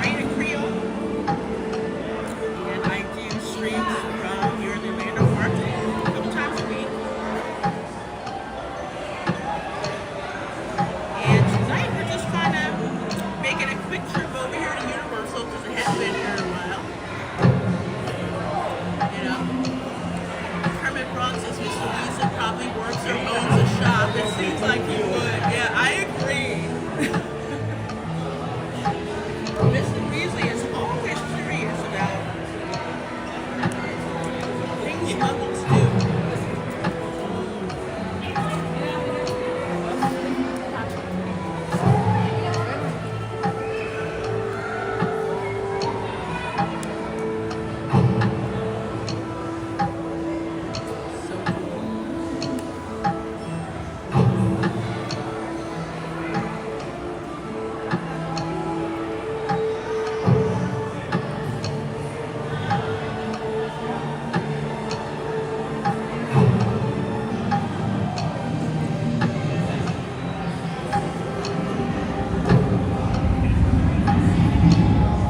A: Reina Creole, and I do streams from here in the Orlando Park a couple times a week. And tonight we're just kind of making a quick trip over here to Universal because I haven't been here in a while. You know, Kermit Bronx says Mr. Weasley probably works or owns a shop. It seems like he would. Yeah, I agree. Mr. Weasley is always curious about things muggles do. So cool.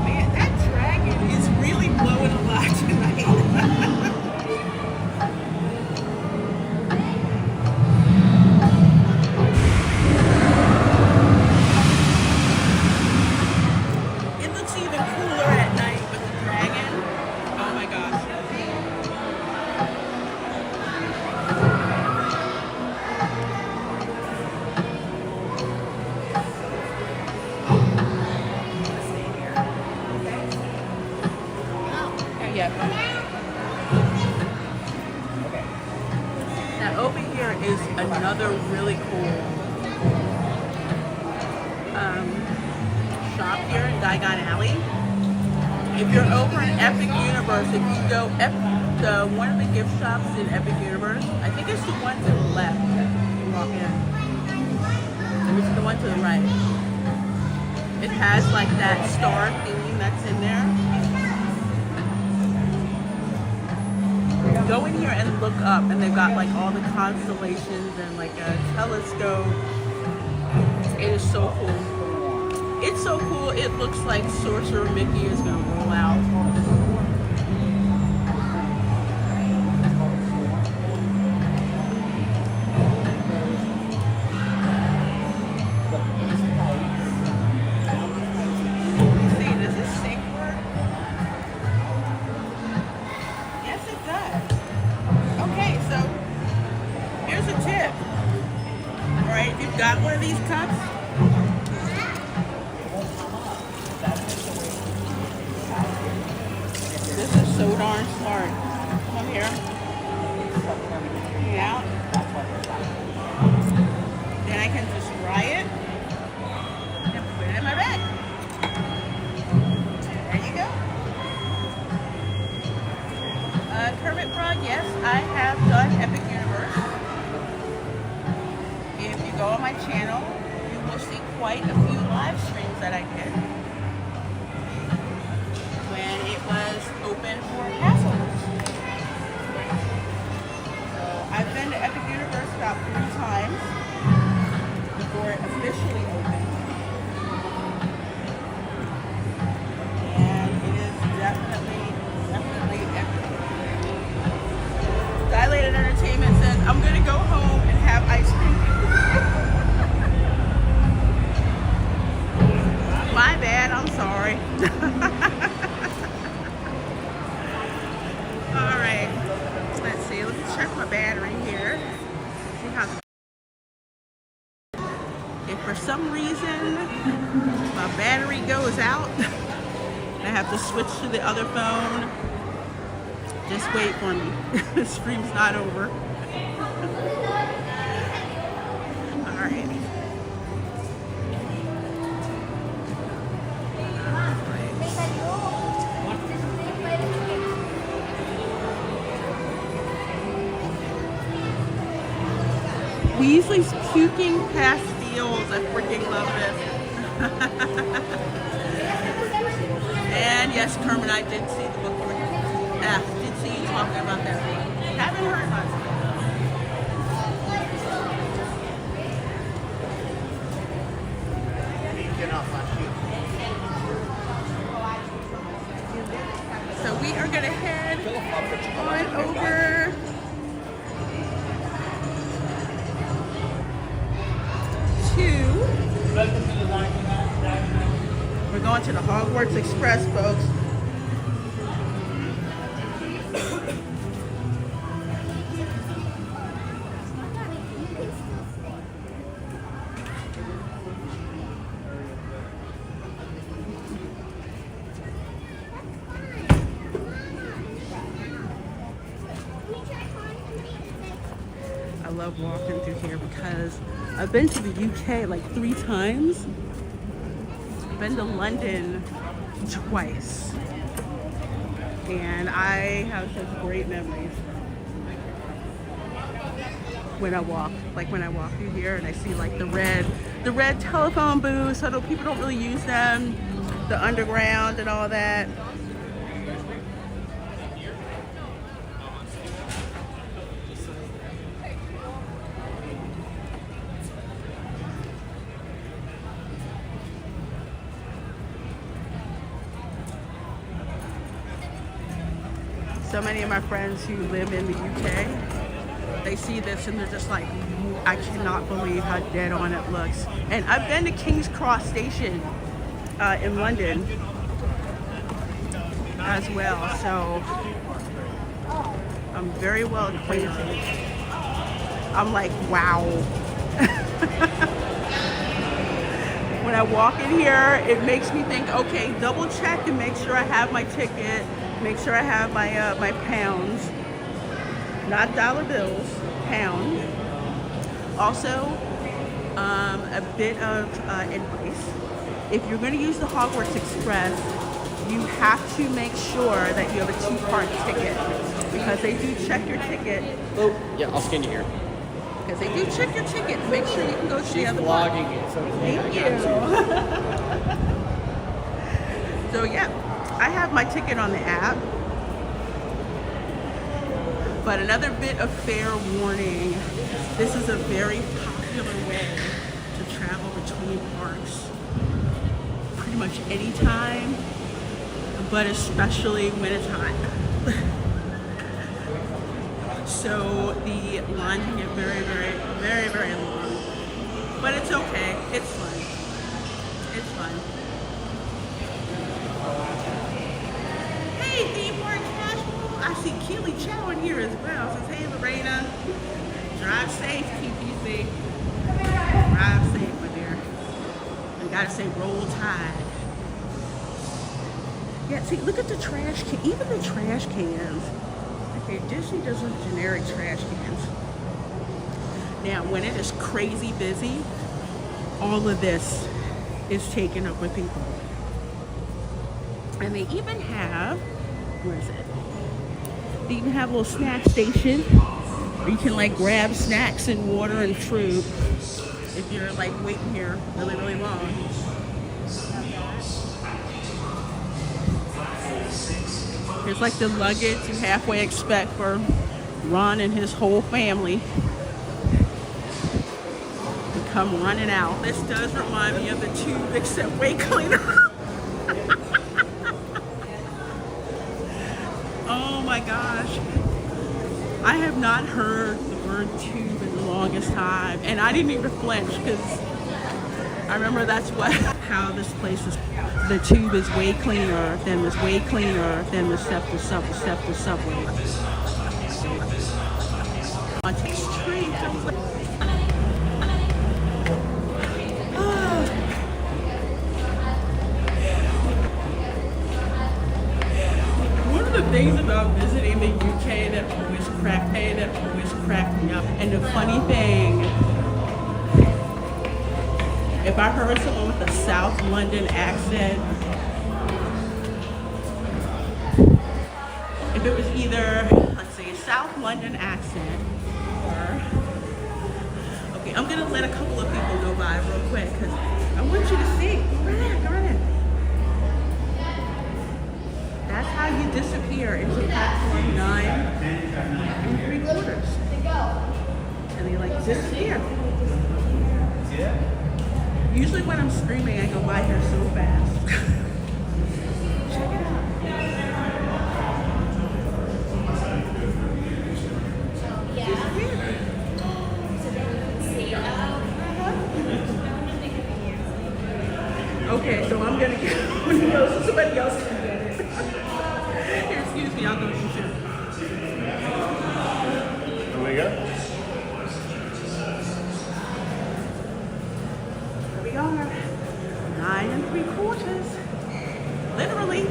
A: Man, that dragon is really blowing a lot tonight. It looks even cooler at night with the dragon. Oh my gosh. Yeah. Okay. Now over here is another really cool shop here in Diagon Alley. If you're over in Epic Universe, if you go one of the gift shops in Epic Universe, I think it's the one to the left. You walk in. Maybe it's the one to the right. It has like that star theme that's in there. Go in here and look up, and they've got like all the constellations and like a telescope. It is so cool. It's so cool. It looks like Sorcerer Mickey is gonna roll out. See, does this sync work? Yes, it does. Okay, so here's a tip. All right, if you've got one of these cups, this is so darn smart. Come here. Hang out. Then I can just dry it and put it in my bag. There you go. Kermit Frog, yes, I have done Epic Universe. If you go on my channel, you will see quite a few live streams that I did when it was open for pass holders. So I've been to Epic Universe about 3 times before it officially opened. And it is definitely epic. Dilated Entertainment says, I'm gonna go home and have ice cream. My bad, I'm sorry. Alright, let's see, let's check my battery here. See how. If for some reason my battery goes out, I have to switch to the other phone. Just wait for me. The stream's not over. Alright. Weasley's puking pastilles. I freaking love this. And yes, Kermit, I did see the book. Did see you talking about that book. Haven't heard much. So we are going to head on over to, we're going to the Hogwarts Express, folks. I love walking through here because I've been to the UK like 3 times. I've been to London twice. And I have such great memories when I walk. Like when I walk through here and I see like the red telephone booths. I know people don't really use them. The underground and all that. So many of my friends who live in the UK, they see this and they're just like, I cannot believe how dead on it looks. And I've been to King's Cross Station in London as well, so I'm very well acquainted. I'm like, wow. When I walk in here, it makes me think, okay, double check and make sure I have my ticket. Make sure I have my my pounds, not dollar bills, pounds. Also, a bit of advice. If you're going to use the Hogwarts Express, you have to make sure that you have a 2-part ticket because they do check your ticket.
G: Oh, yeah, I'll scan you here.
A: Because they do check your ticket to make sure you can go to the other part.
G: Vlogging it, so
A: Thank you. So yeah, I have my ticket on the app. But another bit of fair warning, this is a very popular way to travel between parks. Pretty much any time, but especially when it's hot. So the line can get very, very, very, very long. But it's okay. It's fun. It's fun. Hey, theme park casual. I see Keely Chow in here as well. Says, hey, Lorena. Drive safe, TPC. Drive safe, my dear. I gotta say, roll tide. Yeah, see, look at the trash can. Even the trash cans. Okay, Disney does have generic trash cans. Now, when it is crazy busy, all of this is taken up with people. And they even have, where is it? They even have a little snack station where you can like grab snacks and water and fruit if you're like waiting here really, really long. It's like the luggage you halfway expect for Ron and his whole family to come running out. This does remind me of the tube except way cleaner. Oh my gosh. I have not heard the word tube in the longest time. And I didn't even flinch because I remember that's how this place is. The tube is way cleaner than the subway. One of the things about visiting the UK that always cracked me up, and the funny thing, if I heard someone with a South London accent, if it was either, let's say, a South London accent, or, okay, I'm gonna let a couple of people go by real quick, because I want you to see. Go ahead. That's how you disappear into platform 9 3/4. And they like disappear. Usually when I'm screaming, I go by here so fast. Check it out. Okay, so I'm gonna go so somebody else can get it. Here, excuse me, I'll go to you.
D: Here we go.
A: We are 9 3/4. Literally.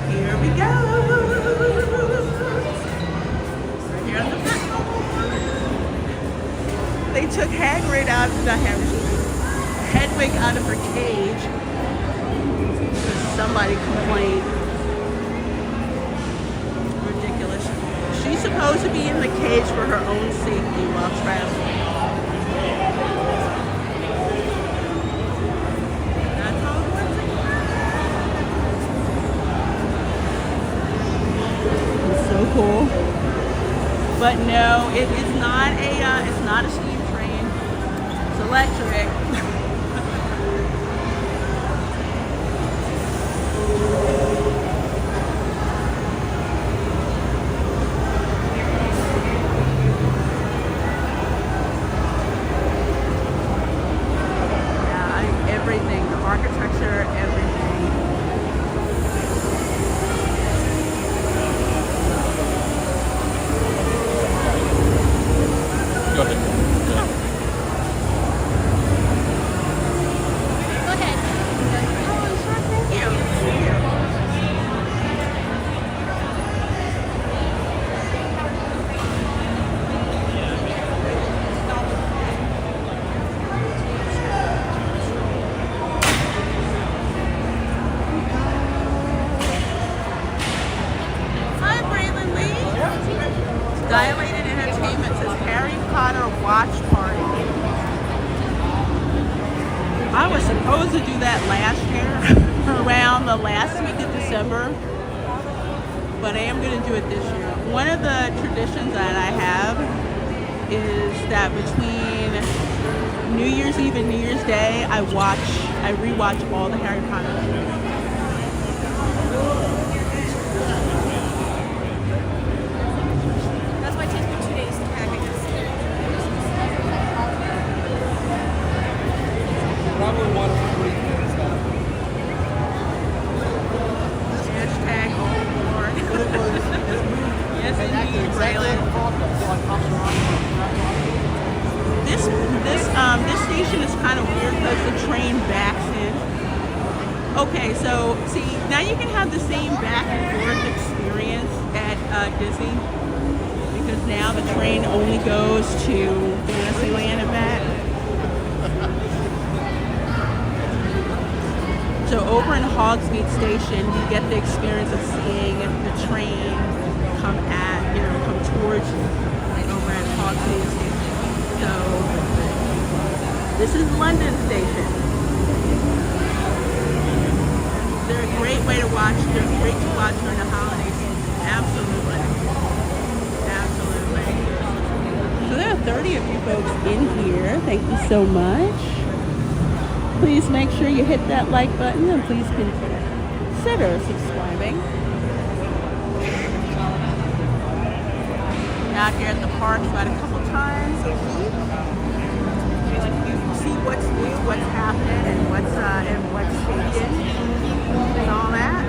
A: Here we go. We're here on the platform. They took Hagrid out of Hedwig out of her cage. Somebody complained. Ridiculous. She's supposed to be in the cage for her own safety while traveling. That's how it works. It's so cool. But no, it is not it's not a steam train. It's electric. Everything, the architecture, everything.
G: Go ahead.
F: Go ahead.
A: Thank you. watch party. I was supposed to do that last year around the last week of December, but I am going to do it this year. One of the traditions that I have is that between New Year's Eve and New Year's Day, I rewatch all the Harry Potter movies.
C: That's why it takes me 2 days to pack, I guess.
G: Probably one of the
A: Hashtag all aboard. Yes, indeed, Braylon. This station is kind of weird because the train backs in. Okay, so see, now you can have the same back and forth experience at Disney because now the train only goes to Fantasyland and back. So over in Hogsmeade Station, you get the experience of seeing the train come towards you over at Hogsmeade Station. So this is London Station. They're a great way to watch. They're great to watch during the holiday season. Absolutely. Absolutely. So there are 30 of you folks in here. Thank you so much. Please make sure you hit that like button and please consider subscribing. Out here at the park about a couple times a week. You see what's new, what's happening, and what's changing, and all that.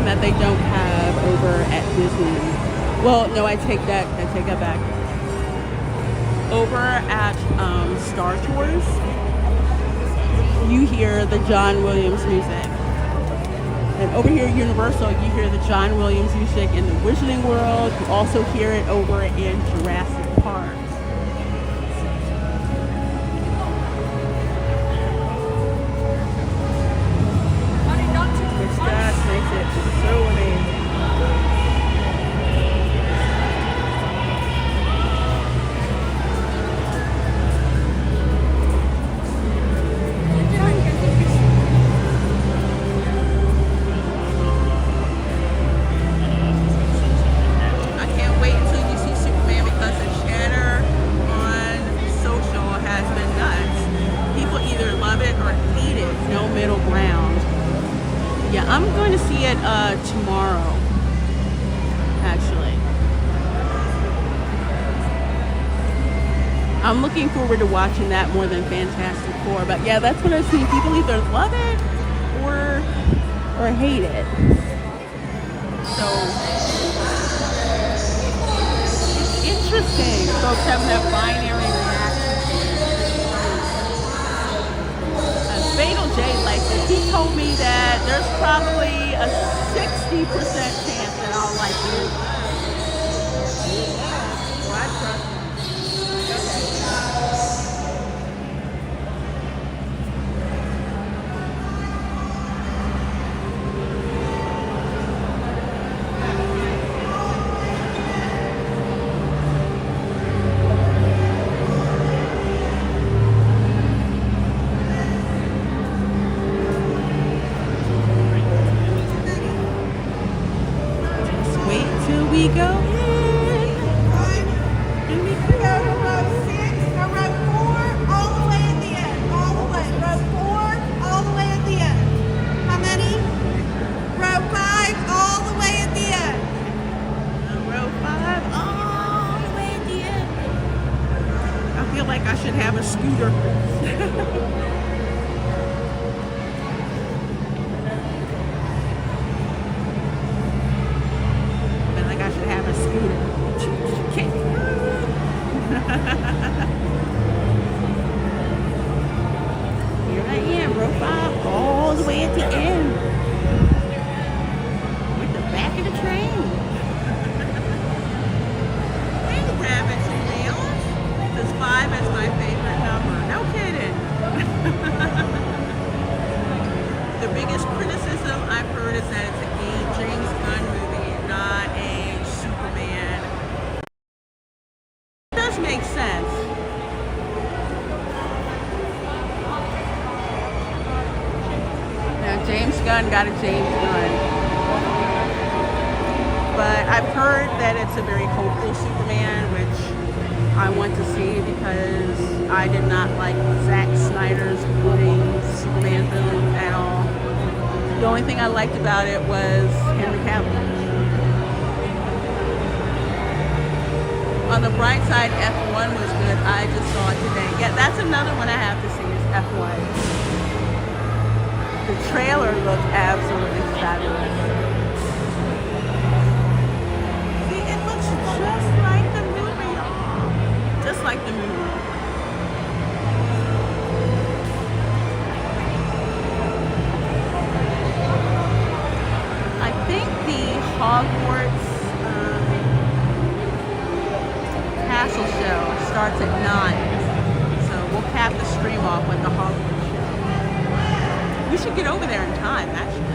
A: That they don't have over at Disney. Well, no, I take that back. Over at Star Tours, you hear the John Williams music. And over here at Universal, you hear the John Williams music in the Wizarding World. You also hear it over in Jurassic Park. So amazing. I can't I'm looking forward to watching that more than Fantastic Four. But yeah, that's what I've seen. People either love it or hate it. So it's interesting. Folks having that binary reaction. Fatal J likes it. He told me that there's probably a 60% chance that I'll like it. Well, I trust him. We go in. And we go to row 6 or row 4, all the way at the end. All the way. Row 4, all the way at the end. How many? Row 5, all the way at the end. Row 5, all the way at the end. I feel like I should have a scooter. Here I am, row 5, all the way at the end. With the back of the train. Hey, rabbits and rails. This 5 is my favorite number. No kidding. The biggest criticism I've heard is that it's a James Gunn movie, not a Superman. It does make sense. Now, James Gunn got a James Gunn. But I've heard that it's a very hopeful Superman, which I want to see because I did not like Zack Snyder's brooding Superman film at all. The only thing I liked about it was Henry Cavill. On the bright side, F1 was good. I just saw it today. Yeah, that's another one I have to see is F1. The trailer looked absolutely fabulous. See, it looks just like the movie. Just like the movie. I think the Hogwarts Castle show starts at 9. So we'll cap the stream off with the Hogwarts show. We should get over there in time, actually.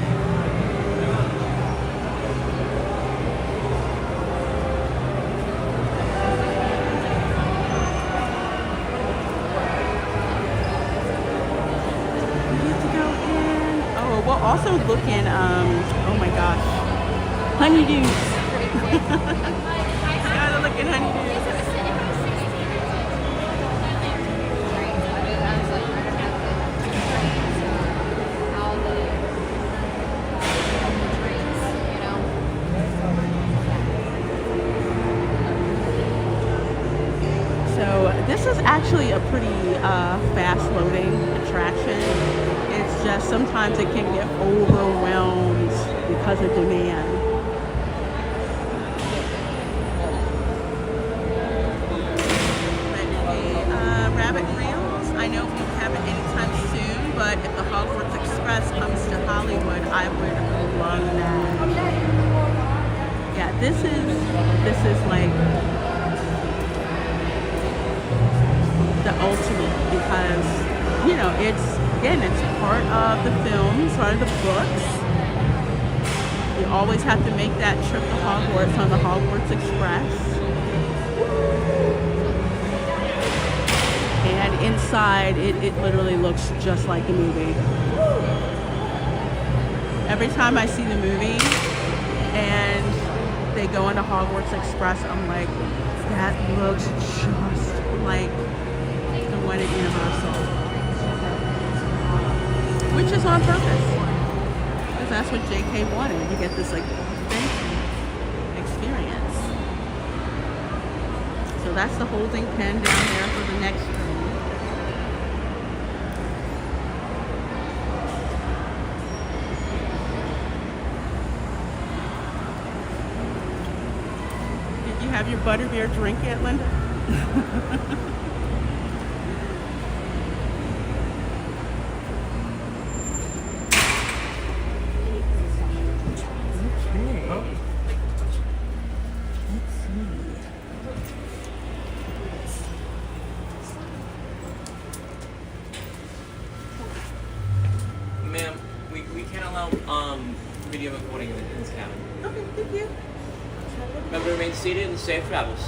A: We get to go in. Oh, we'll also look in, oh my gosh, honeydews. Gotta look at honeydews. This is actually a pretty fast-loading attraction. It's just sometimes it can get overwhelmed because of demand. Rabbit Rails, I know we don't have it anytime soon, but if the Hogwarts Express comes to Hollywood, I would love that. Yeah, this is like the ultimate because, you know, it's part of the films, part of the books. You always have to make that trip to Hogwarts on the Hogwarts Express. And inside, it literally looks just like the movie. Every time I see the movie and they go into Hogwarts Express, I'm like, that looks just like the one at Universal. Which is on purpose. Because that's what JK wanted. You get this like fancy experience. So that's the holding pen down there for the the next room. Did you have your butterbeer drink yet, Linda?
H: Ma'am, we can't allow video recording in this cabin.
A: Okay, thank you.
H: Remember to remain seated and safe travels.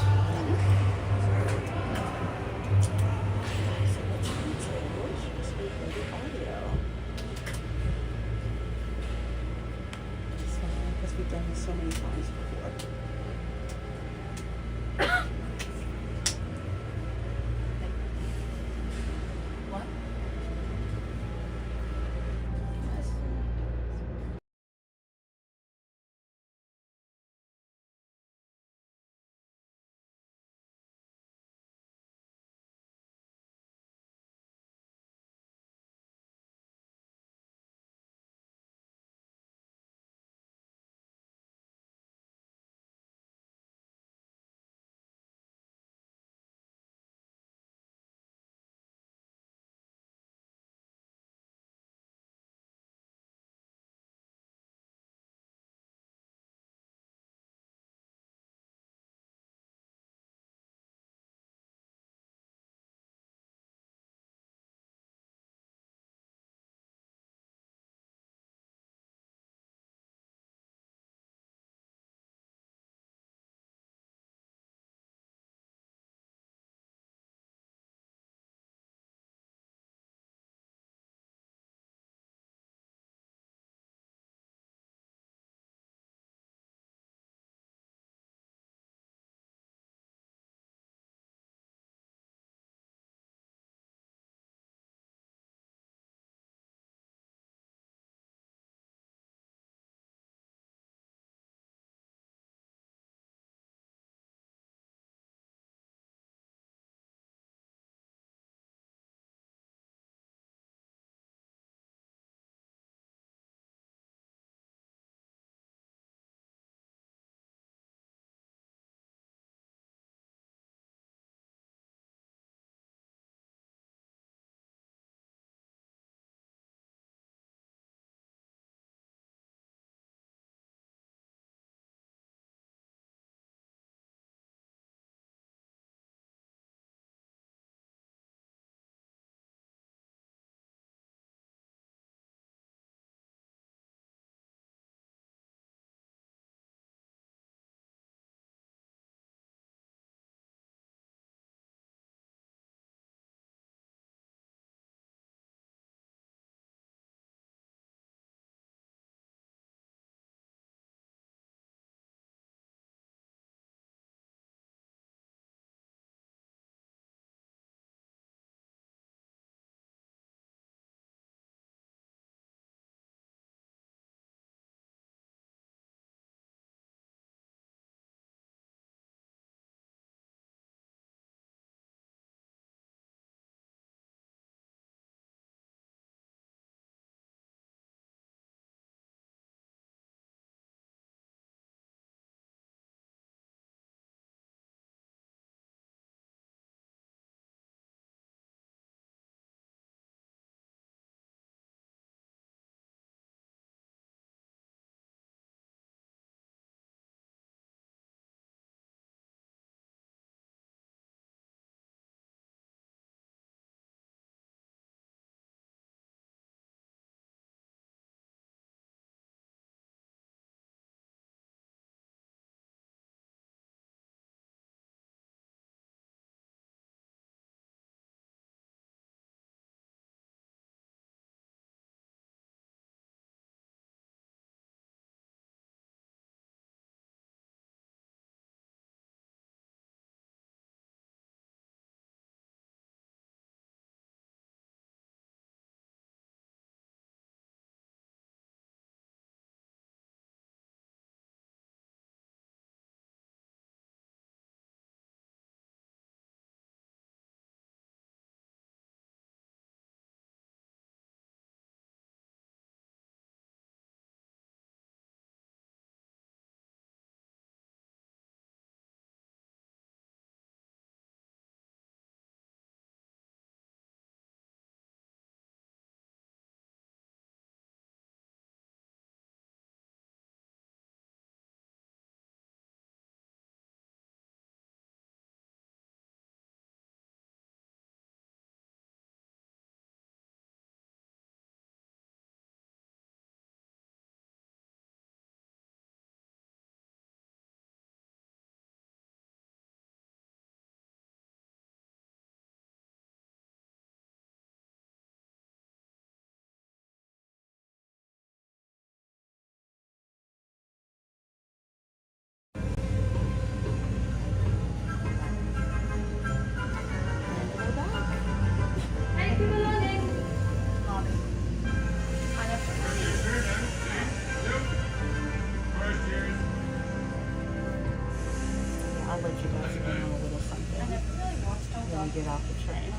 A: I'll let you guys in on a little something
I: I never really watched all
A: when we get off the train.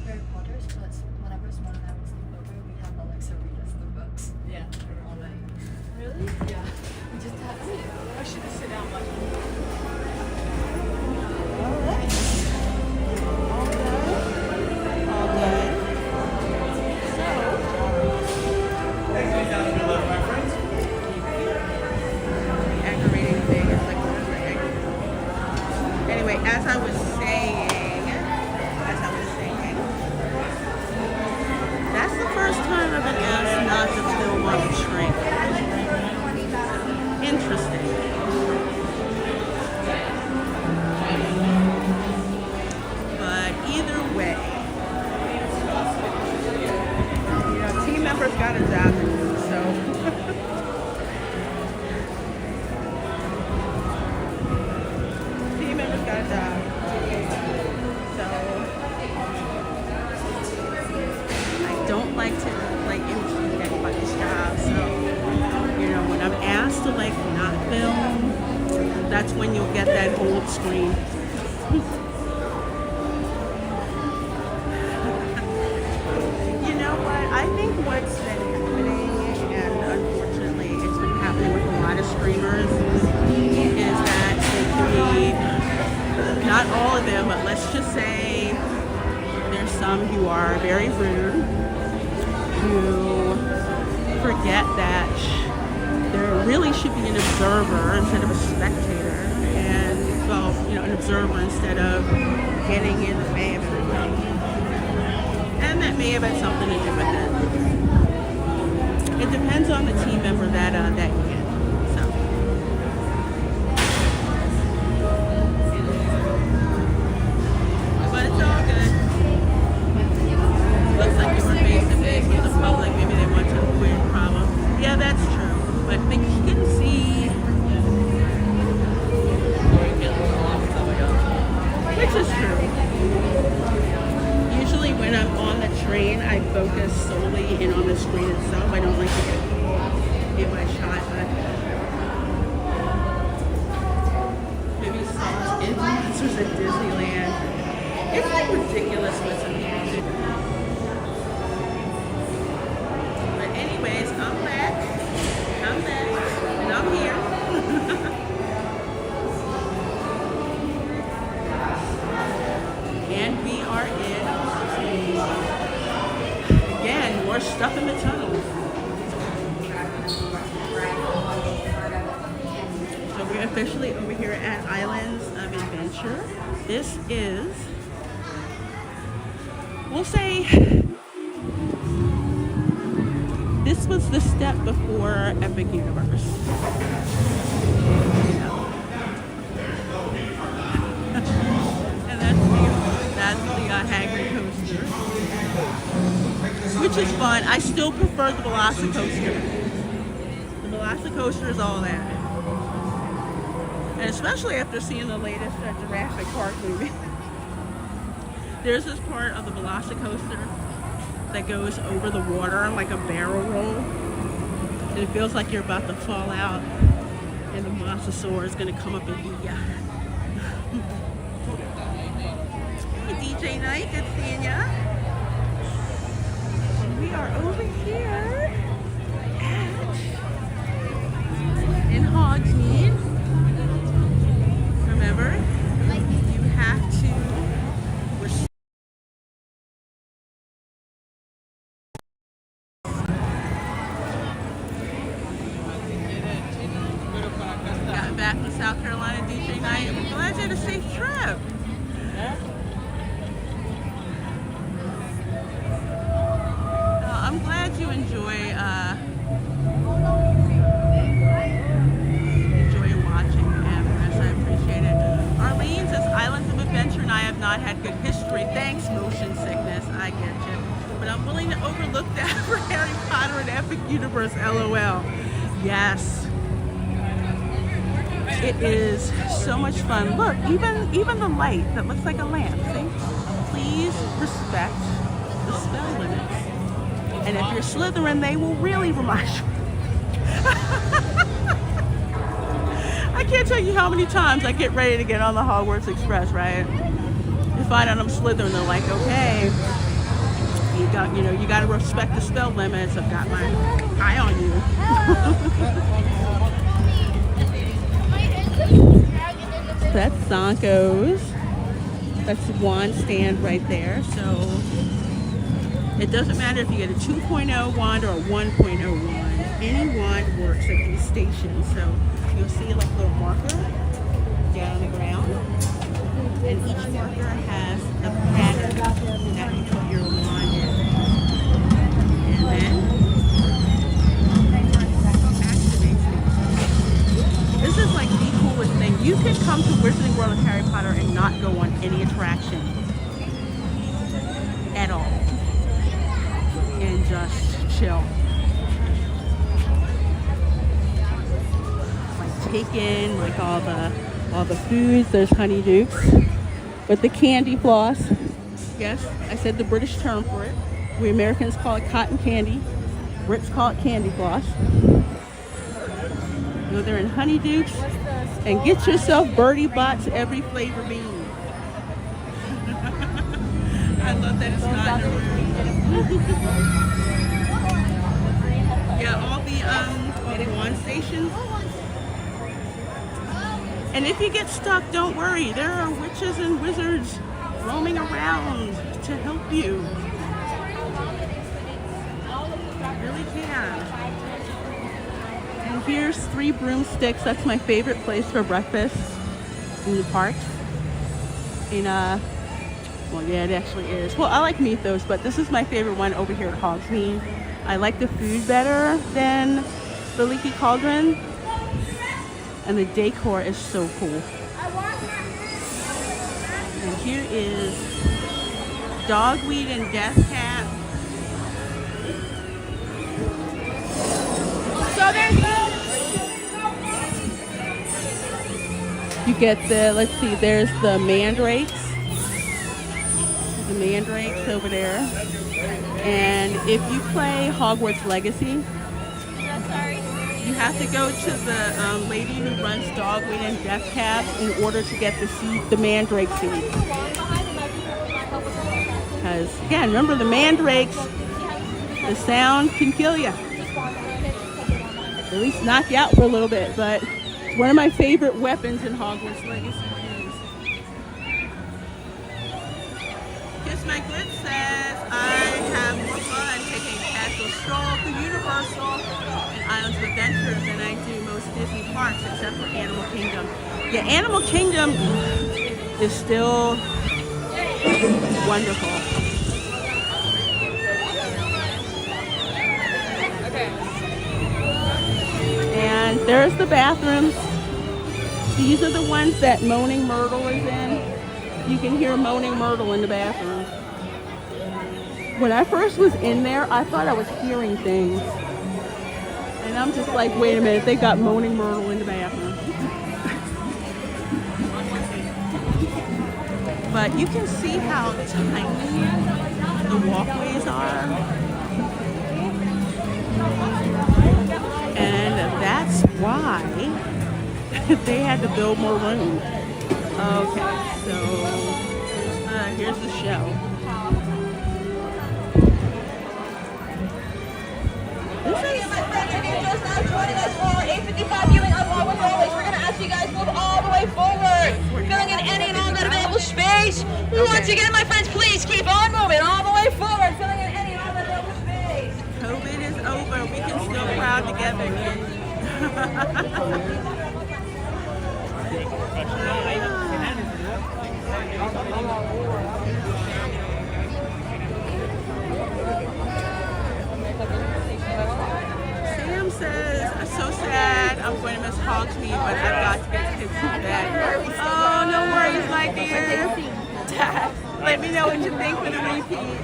I: Harry Potter's, but whenever Simone and I would sleep over, we'd have Alexa read us the books. Yeah. All night. Really? Yeah. We just had to. I should have sit down watching.
A: All right. All good. So, the aggravating thing is like anyway, as I was saying, that's the first time I've been asked not to film on the train. Interesting. But either way, you know, team members got a job to do, so. Team members got a job. So, I don't like to, impede anybody's job, so, you know, when I'm asked to, not film, that's when you'll get that old screen. You know what? I think what's been happening, and unfortunately it's been happening with a lot of streamers, is that they create, not all of them, but let's just say there's some who are very rude, who forget that there really should be an observer instead of a spectator, and, well, you know, an observer instead of getting in the way of everything. And that may have had something to do with it. It depends on the team member that you get. So. But it's all good. Looks like you were face to face with the public. Maybe they want to avoid a problem. Yeah, that's true. But they can see. Which is true. Usually when I'm on the train, I focus solely in on the screen itself. I don't like to get my shot, but maybe some influencers at Disneyland. It's like ridiculous what some people do. But anyways, I'm back, and I'm here. And we are in, again, more stuff in the tunnel. So we're officially over here at Islands of Adventure. This is, we'll say, this was the step before Epic Universe. That's the Hagrid coaster, which is fun. I still prefer the Velocicoaster. The Velocicoaster is all that. And especially after seeing the latest Jurassic Park movie. There's this part of the Velocicoaster that goes over the water like a barrel roll. And it feels like you're about to fall out and the Mosasaur is going to come up and eat ya. DJ Night, good seeing ya. And we are over here in Hogsmeade. Remember, you have to got back from South Carolina, DJ Night. I'm glad you had a safe trip. I'm glad you enjoy watching Everest. I appreciate it. Arlene says Islands of Adventure and I have not had good history. Thanks, motion sickness. I get you. But I'm willing to overlook that for Harry Potter and Epic Universe. LOL. Yes. It is so much fun. Look, even the light that looks like a lamp. See? Please respect the spell limits. And if you're Slytherin, they will really remind you. I can't tell you how many times I get ready to get on the Hogwarts Express, right? You find out I'm Slytherin, they're like, okay, you got to respect the spell limits. I've got my eye on you. That's Zonko's. That's wand stand right there. So it doesn't matter if you get a 2.0 wand or a 1.0 wand. Any wand works at these stations. So you'll see like a little marker down on the ground. And each marker has a pattern that you put your wand in. And then activate it. This is like the coolest thing. You could come to Wizarding World of Harry Potter and not go on any attraction at all. And just chill. Like take in like all the foods. There's honeydukes. But the candy floss, yes, I said the British term for it. We Americans call it cotton candy. Brits call it candy floss. Go there in honeydukes and get yourself Birdie Bots every flavor bean. I love that it's not in a room. Yeah, all the wand stations. And if you get stuck, don't worry. There are witches and wizards roaming around to help you. You really can. And here's 3 broomsticks. That's my favorite place for breakfast in the park. Well, yeah, it actually is. Well, I like Mythos, but this is my favorite one over here at Hogsmeade. I like the food better than the Leaky Cauldron. And the decor is so cool. And here is Dogweed and Death Cat. So you get the, let's see, there's the mandrakes. The mandrakes over there. And if you play Hogwarts Legacy, you have to go to the lady who runs Dogweed and Death Cap in order to get the seed, the mandrake seed. Because again, remember the mandrakes, the sound can kill you. At least knock you out for a little bit. But it's one of my favorite weapons in Hogwarts Legacy to use. Kiss My Good says I have more fun taking a casual stroll through Universal and Islands of Adventure than I do most Disney parks, except for Animal Kingdom. Yeah, Animal Kingdom is still wonderful. And there's the bathrooms. These are the ones that Moaning Myrtle is in. You can hear Moaning Myrtle in the bathroom. When I first was in there, I thought I was hearing things. And I'm just like, wait a minute, they got Moaning Myrtle in the bathroom. But you can see how tiny the walkways are. And that's why they had to build more room. Okay, so here's the show.
J: This is my friends, if you're just now joining us for our 8:55 viewing of Along with Always, we're going to ask you guys move all the way forward, filling in any and all that available space. Once again, my friends, please keep on moving all the way forward, filling in any and all that available space.
A: COVID is over. We can still crowd together again. Sam says, I'm so sad. I'm going to miss Hogsmeade, but I've got to get kids to bed. Oh, no worries, my dear. Let me know what you think for the repeat.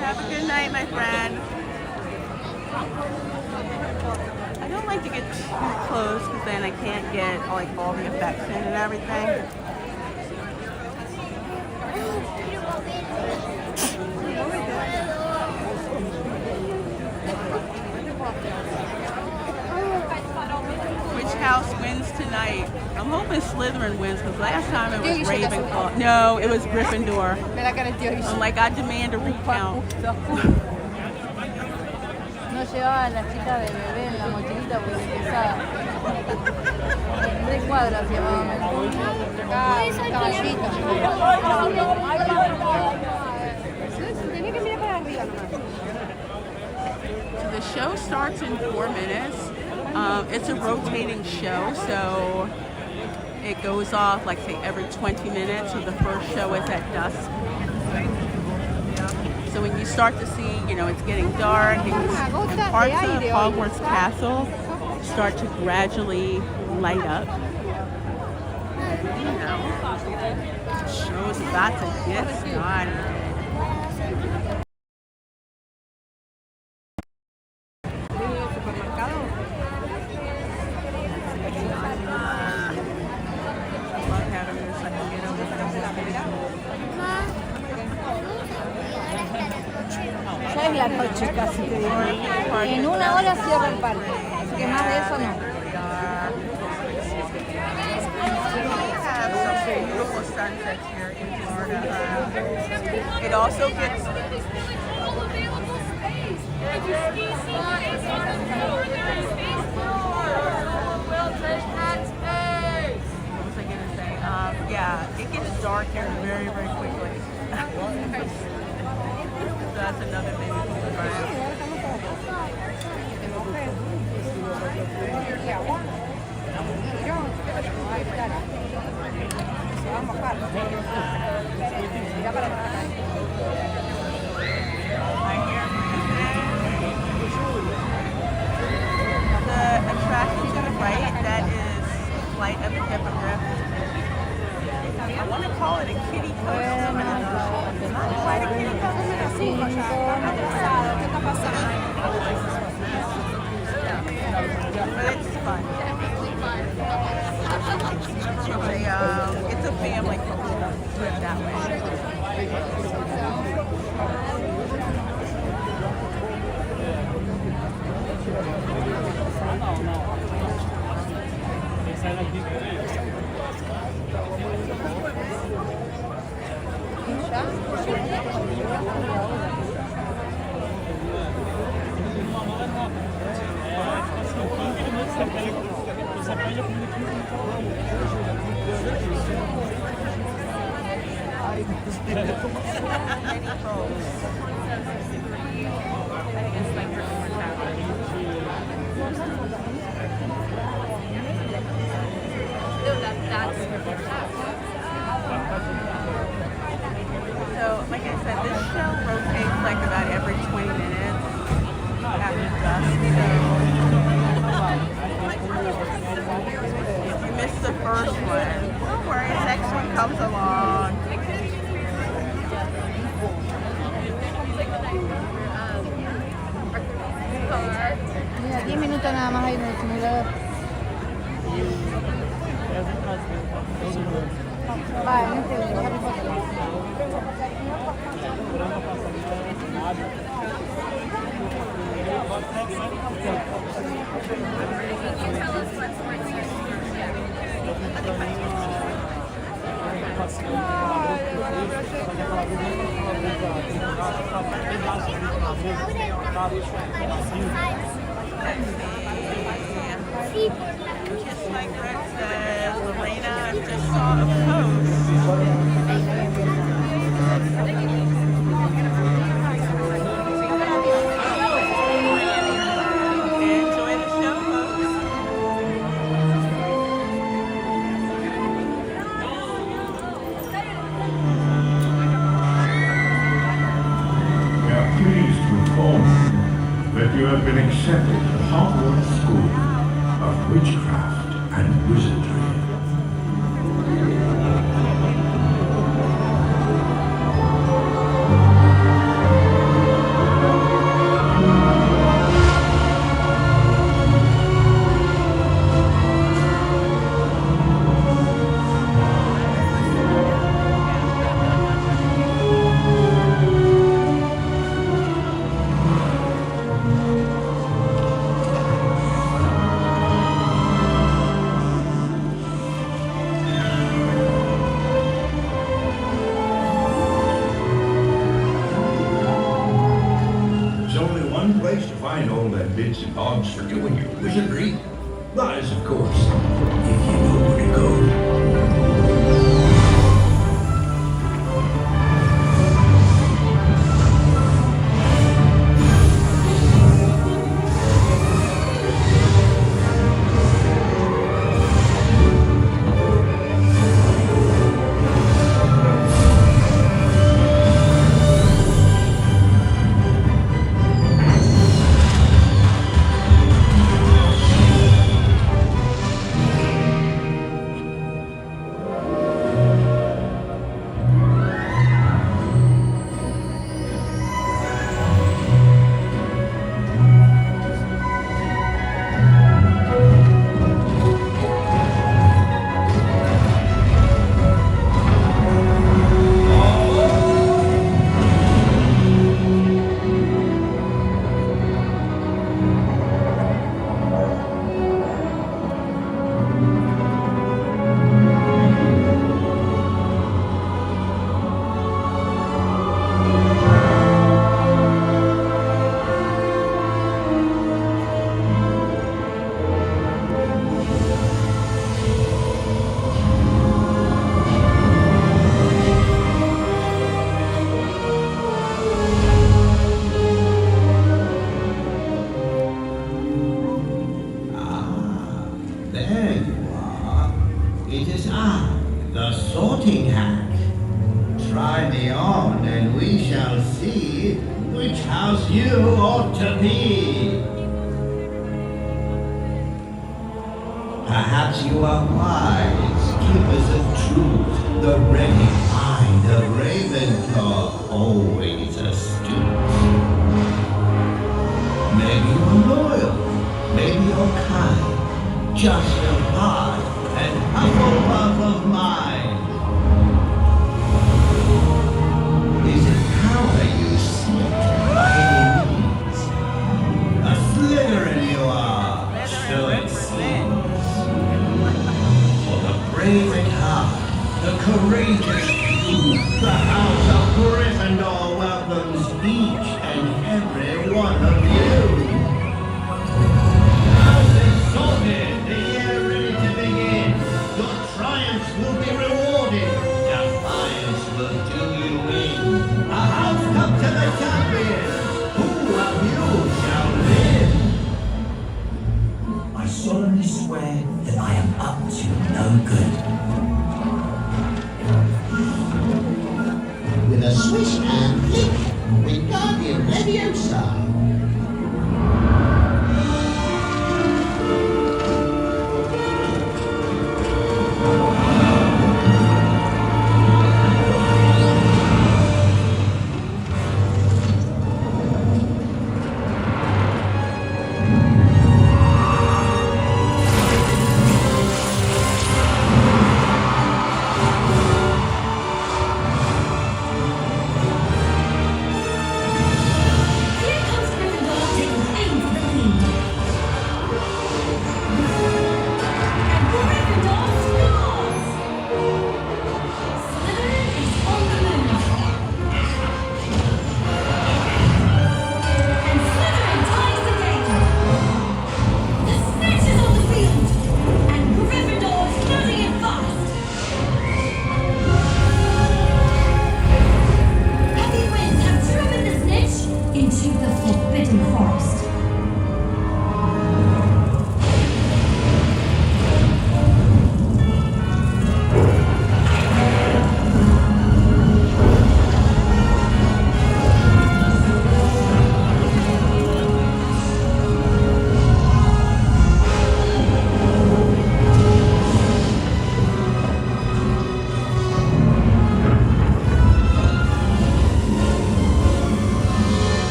A: Have a good night, my friend. I don't like to get too close because then I can't get like all the effects in and everything. fight. I'm hoping Slytherin wins because last time it was Ravenclaw. No, it was Gryffindor. I'm like, I demand a recount.
I: No llevaba a la chica de bebé en la mochilita porque es pesada. 3 cuadras llevaba. Caballito. Tenía que mirar para arriba nomás.
A: The show starts in 4 minutes. It's a rotating show, so it goes off like say every 20 minutes. So the first show is at dusk. So when you start to see, you know, it's getting dark and parts of Hogwarts Castle start to gradually light up. You know, the show's about to get started.
I: Ya es la noche casi, te digo. En 1 hora cierra el parque, así que más de eso no.
A: Beautiful sunsets here in Florida. It also gets what was I gonna say? Yeah, it gets dark here very, very quickly. So that's another thing to keep in mind. The attraction to the right, that is Flight of the Hippogriff. I want to call it a kiddie coaster. It's not quite a kiddie coaster. But it's fun. It's a family coaster. Put it that way. So, like I said, this show rotates like about every 20 minutes after dusk. So, if you missed the first one, don't worry, the next one comes along.
I: Mira, 10 minutos nada más ahí en el simulador. Va, en este video, Harry Potter.
A: Just like Brett says, Reina, I just saw a post. Enjoy the show, folks.
K: We are pleased to inform you that you have been accepted to Hogwarts School of Witchcraft and Wizardry. one place to find all that bits and bobs for doing your wizardry. That is, of course, if you know where to go.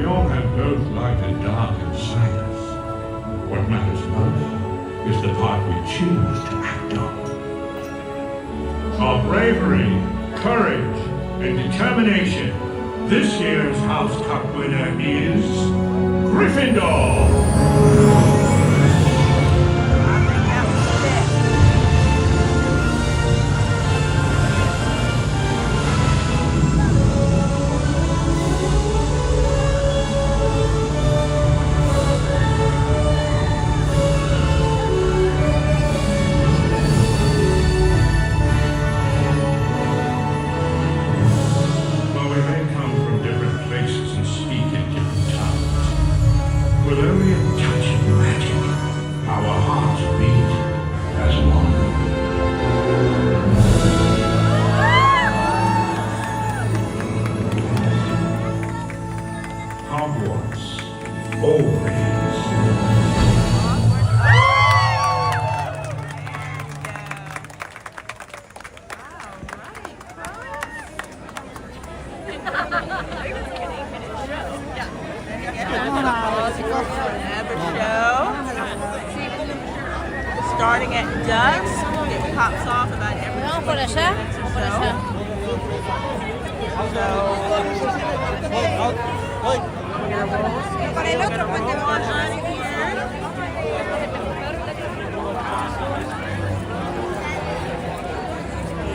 K: we all have both light and dark inside us. What matters most is the part we choose to act on. Our bravery, courage, and determination. This year's House Cup winner is Gryffindor!
A: Starting at dusk, it pops off about every 20 minutes or so.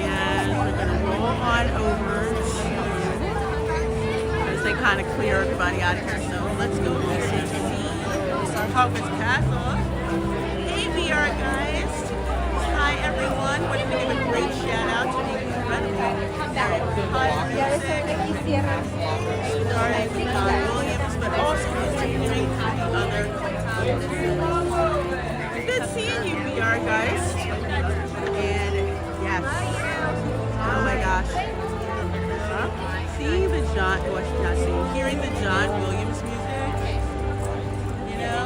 A: And we're going to roll on over as they kind of clear everybody out of here. So let's go to Hogwarts Castle. VR guys. Hi everyone. Want to give a great shout out to the incredible Harry Potter music. Starting with John Williams, but also continuing to the other composers. Good seeing you VR guys. And yes. Oh my gosh. Seeing the John, well, not seeing, hearing the John Williams music. You know?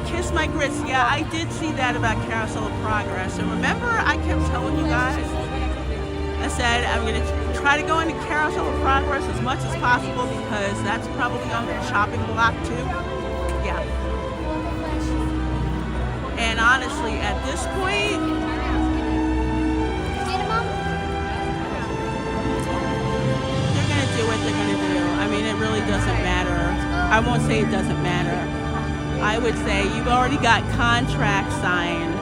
A: Kiss My Grits. Yeah, I did see that about Carousel of Progress. And remember, I kept telling you guys, I said I'm going to try to go into Carousel of Progress as much as possible because that's probably on the chopping block too. Yeah. And honestly, at this point, they're going to do what they're going to do. I mean, it really doesn't matter. I won't say it doesn't matter. I would say you've already got contracts signed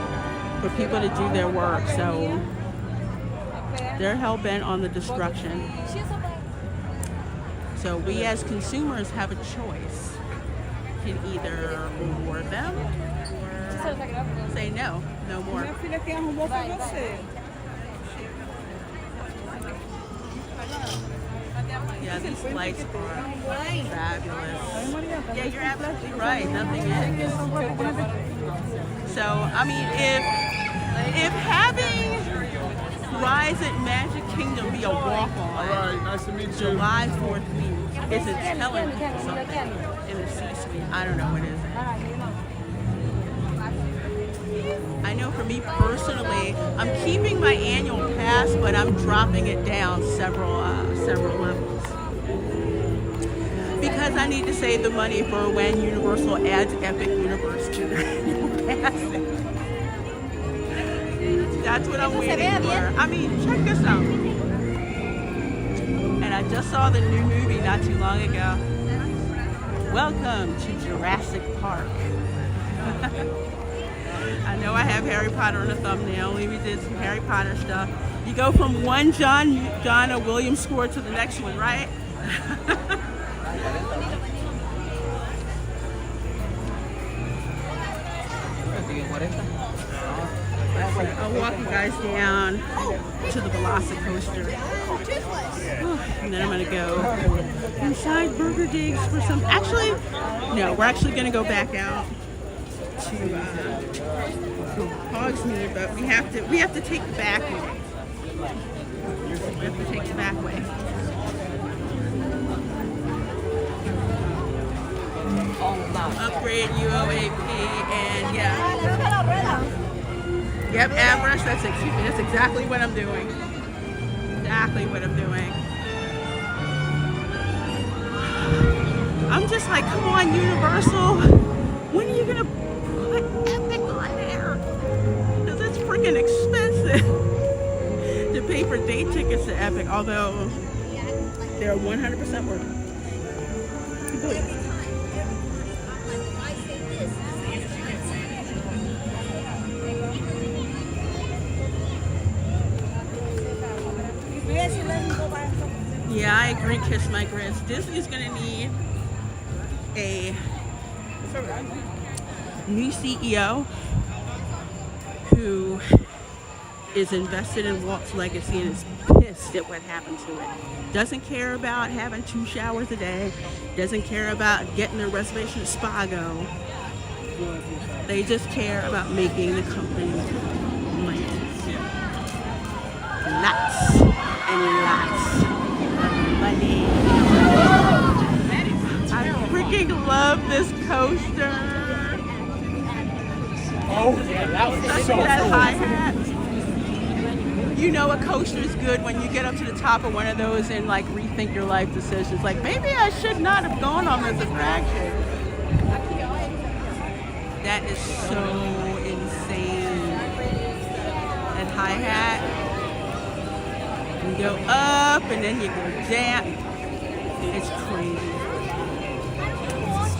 A: for people to do their work, so they're hell-bent on the destruction. So we as consumers have a choice. Can either reward them or say no more. Yeah, these lights are fabulous. Yeah, you're absolutely right. Nothing is. So, I mean, if having Rise at Magic Kingdom be a walk-on,
G: nice to meet you.
A: July 4th week isn't telling people something in the C-suite. I don't know what is. I know for me personally, I'm keeping my annual pass, but I'm dropping it down several levels. Because I need to save the money for when Universal adds Epic Universe to their annual passes. That's what I'm waiting for. I mean, check this out. And I just saw the new movie not too long ago. Welcome to Jurassic Park. I know I have Harry Potter on the thumbnail. We did some Harry Potter stuff. You go from one John Williams score to the next one, right? I'll walk you guys down to the Velocicoaster. And then I'm going to go inside Burger Digs for some... Actually, no, we're actually going to go back out to Hogsmeade, but we have to take the back way. We have to take the back way. Upgrade UOAP and yeah. Yep, Amherst, that's exactly what I'm doing. exactly what I'm doing. I'm just like, come on, Universal. When are you gonna put Epic on there? Because it's freaking expensive to pay for day tickets to Epic, although they're 100% worth it. Yeah, I agree, kiss my grits. Disney's gonna need a new CEO who is invested in Walt's legacy and is pissed at what happened to it. Doesn't care about having 2 showers a day. Doesn't care about getting their reservation at Spago. They just care about making the company money. Lots and lots of money. I freaking love this coaster.
E: Oh, yeah, that was so cool.
A: That hi-hat. You know a coaster is good when you get up to the top of one of those and like rethink your life decisions. Like, maybe I should not have gone on this attraction. That is so insane. That hi-hat. You go up and then you go down. It's crazy.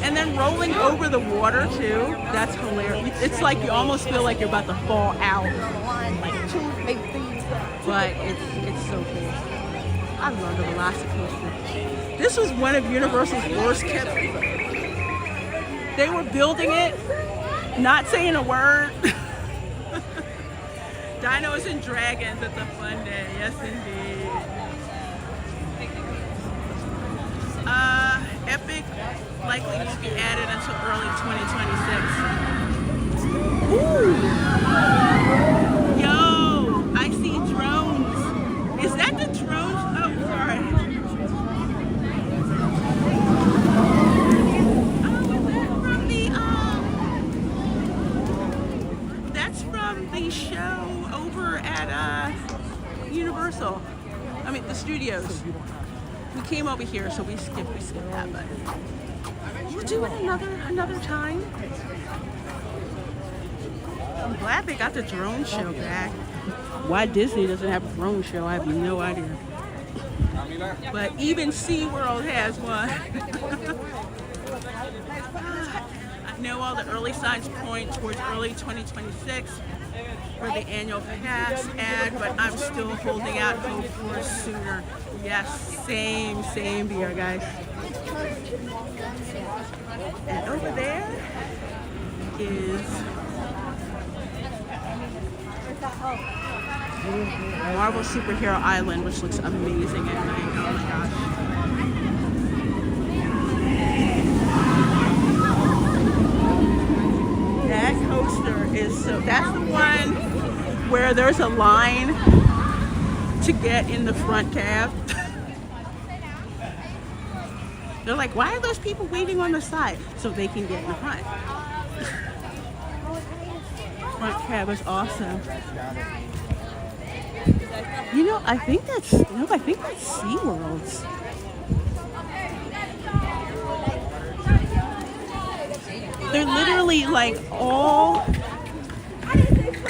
A: And then rolling over the water too. That's hilarious. It's like you almost feel like you're about to fall out. But it's so cool. I love the Velocicoaster. This was one of Universal's worst kept. They were building it, not saying a word. Dinos and Dragons at the fun day. Yes, indeed. Epic likely won't be added until early 2026. Ooh. Yo, I see drones. Is that the drones? Oh, sorry. That's from the show over at Universal. I mean, the studios. We came over here, so we skipped that, but we'll do it another time. I'm glad they got the drone show back. Why Disney doesn't have a drone show, I have no idea. But even SeaWorld has one. I know all the early signs point towards early 2026 for the annual pass ad, but I'm still holding out hope for sooner. Yes, same beer, guys. And over there is Marvel Superhero Island, which looks amazing at night. Oh my gosh. That coaster is that's the one where there's a line to get in the front cab. They're like, why are those people waiting on the side? So they can get in the front. Front cab is awesome. You know, I think that's SeaWorld's. They're literally like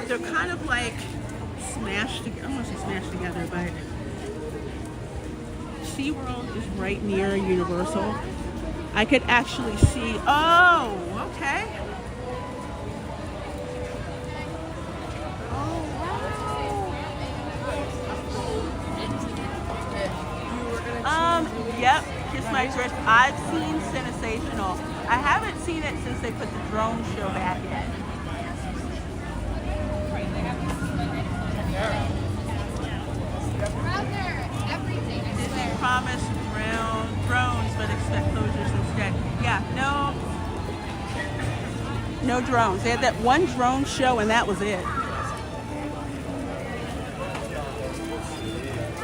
A: they're kind of like smashed together. I don't want to say smashed together, but SeaWorld is right near Universal. I could actually see, oh, okay. Yep, Kiss My Grits. I've seen Sensational. I haven't seen it since they put the drone show back in. Disney promised drones, but expect closures instead. Yeah, no drones. They had that one drone show and that was it.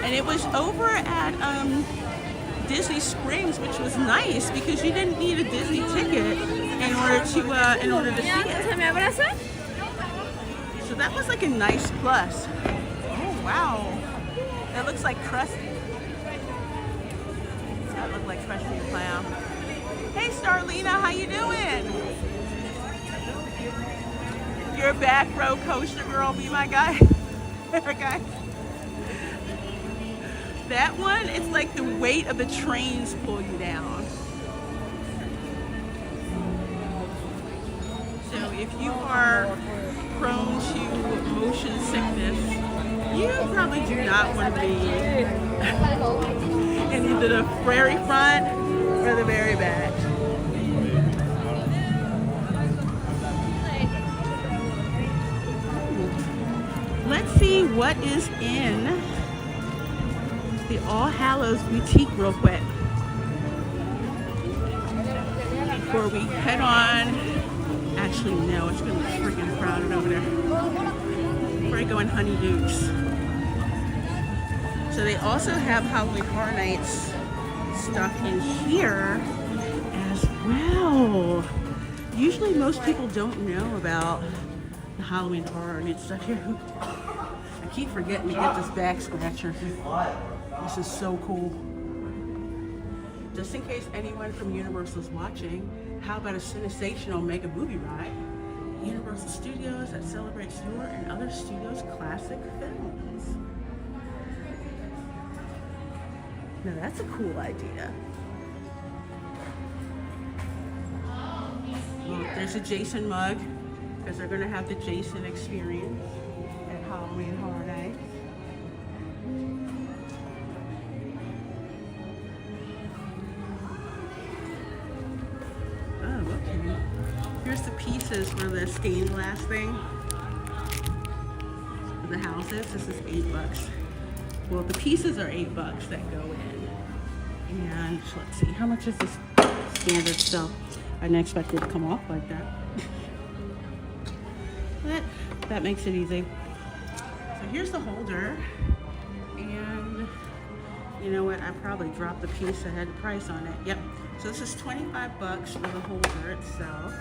A: And it was over at Disney Springs, which was nice because you didn't need a Disney ticket in order to see it. So that was like a nice plus. Oh wow, that looks looks like Krusty. That looks like Krusty the Clown. Hey, Starlina, how you doing? You're a back row coaster girl. Be my guy. Okay. That one, it's like the weight of the trains pull you down. So if you are prone to motion sickness, you probably do not want to be in either the very front or the very back. Let's see what is in the All Hallows Boutique real quick before we head on. Actually, no, it's gonna be freaking crowded over there. Before I go in Honey Dukes. So they also have Halloween Horror Nights stuff in here as well. Usually most people don't know about the Halloween Horror Nights stuff here. I keep forgetting to get this back scratcher. This is so cool. Just in case anyone from Universal is watching, how about a sensational mega movie ride? Universal Studios that celebrates your and other studios' classic films. Now that's a cool idea. Look, there's a Jason mug, because they're gonna have the Jason experience at Halloween Horror Nights. Here's the pieces for the stained glass thing. For the houses, this is $8. Well, the pieces are $8 that go in. And let's see, how much is this standard stuff? I didn't expect it to come off like that. But that makes it easy. So here's the holder. And you know what? I probably dropped the piece that had the price on it. Yep. So this is $25 for the holder itself.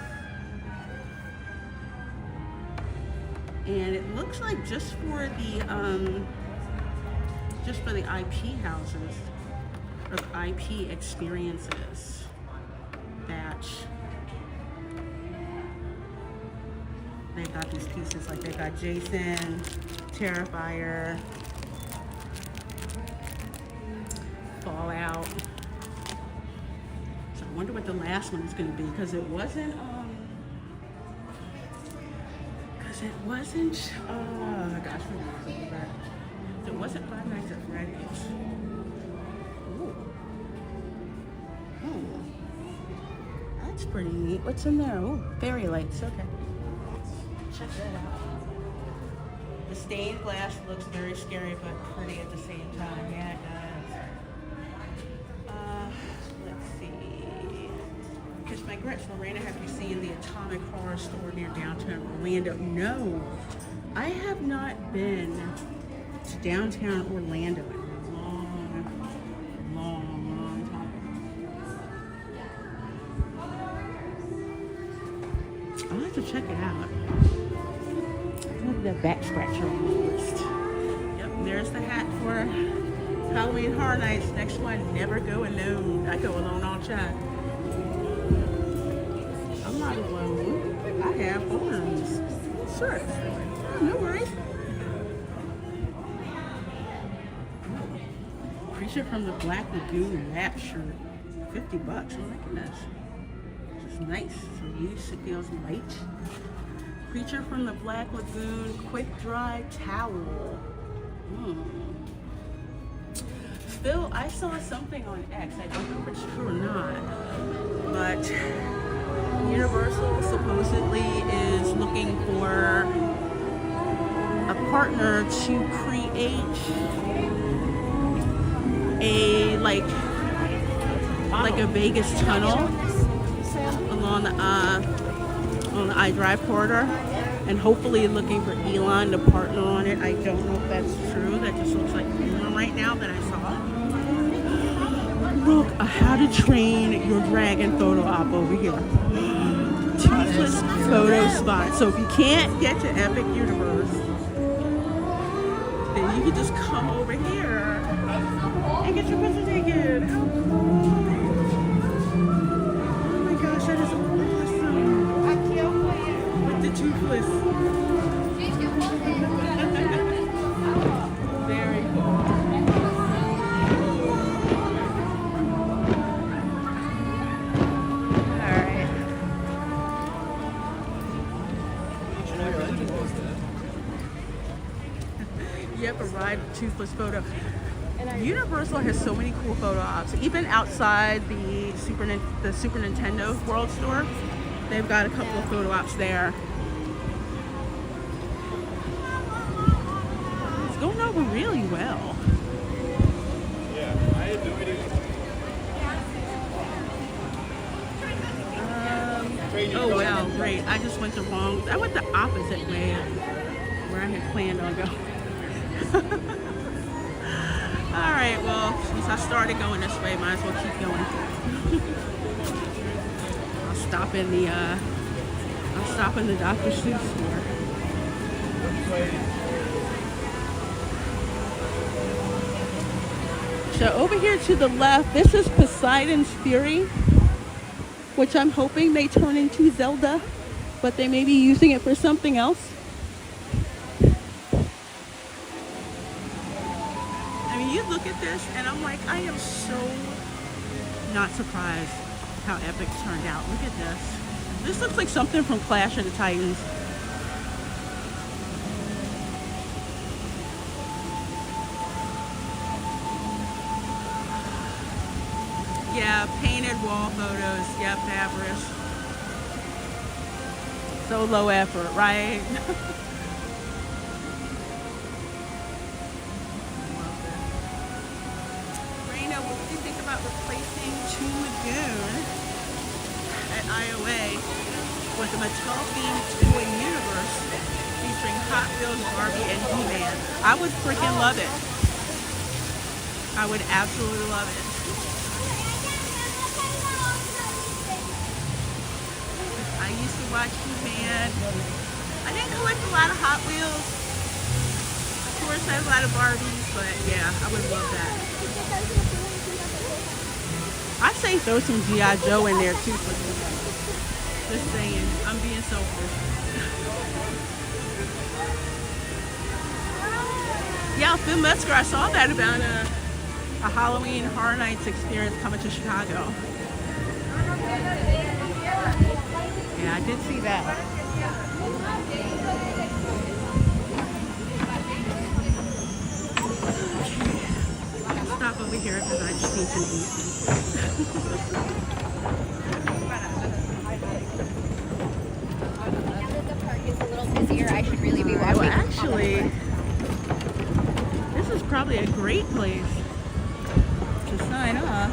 A: And it looks like just for the IP houses or the IP experiences batch. They got these pieces, like they got Jason, Terrifier, Fallout. So I wonder what the last one is going to be, because it wasn't oh gosh, it wasn't Five Nights at Freddy's. Ooh, that's pretty neat. What's in there? Oh, fairy lights. Okay, check that out. The stained glass looks very scary, but pretty at the same time. Yeah, it does. Let's see. Kiss My Grits. Lorena, have you seen the Atomic Horror Store near downtown Orlando? No, I have not been to downtown Orlando in a long time. I'll have to check it out. Look at that back scratcher on the list. Yep, there's the hat for Halloween Horror Nights. Next one, never go alone. I go alone all the time. I'm not alone. I have arms. Sure. Oh, no worries. Creature from the Black Lagoon wrap shirt. $50. Oh my goodness. This is nice. So loose, it feels light. Creature from the Black Lagoon quick dry towel. Phil, I saw something on X. I don't know if it's true or not, but Universal supposedly is looking for a partner to create a like a Vegas tunnel along the on the I-Drive corridor, and hopefully looking for Elon to partner on it. I don't know if that's true. That just looks like rumor right now that I saw. Look, a how to train your dragon photo op over here. Toothless photo spot. So if you can't get to Epic Universe, then you can just come over here get your picture taken. How cool. Oh my gosh, that is awesome. With the toothless. Very cool. Alright. Yep, a ride toothless photo. Universal has so many cool photo ops. Even outside the Super Nintendo World Store, they've got a couple of photo ops there. It's going over really well.
D: Yeah, I had no idea.
A: Oh wow, great. I just went the opposite way where I had planned on going. Alright, well, since I started going this way, might as well keep going. I'll stop in the Dr. Seuss store. So over here to the left, this is Poseidon's Fury, which I'm hoping may turn into Zelda, but they may be using it for something else. I mean, you look at this and I'm like, I am so not surprised how epic it turned out. Look at this. This looks like something from Clash of the Titans. Yeah, painted wall photos. Yep, average. So low effort, right? Reina, what do you think about replacing Toon Lagoon at IOA with a Mattel-themed toy universe featuring Hot Wheels, Barbie, and He-Man? I would freaking love it. I would absolutely love it. I used to watch He-Man. I didn't collect a lot of Hot Wheels. Of course, I had a lot of Barbies, but yeah, I would love that. I say throw some G.I. Joe in there too. Just saying, I'm being selfish. Yeah, Phil Metzger, I saw that about a Halloween Horror Nights experience coming to Chicago. Yeah, I did see that. I'll stop over here because I just need some eat.
F: Now that the park is a little busier, I should really be watching.
A: Well, actually, this is probably a great place to sign off.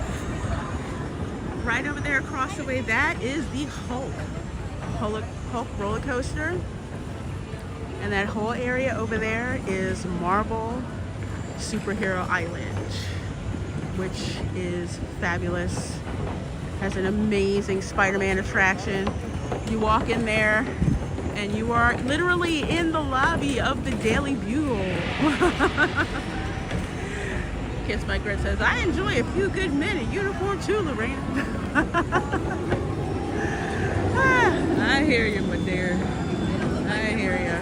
A: Right over there across the way, that is the Hulk roller coaster, and that whole area over there is Marvel Superhero Island, which is fabulous. Has an amazing Spider-Man attraction. You walk in there and you are literally in the lobby of the Daily Bugle. Kiss My Grit says, I enjoy a few good men in uniform too, Lorraine. I hear you, my dear. I hear you.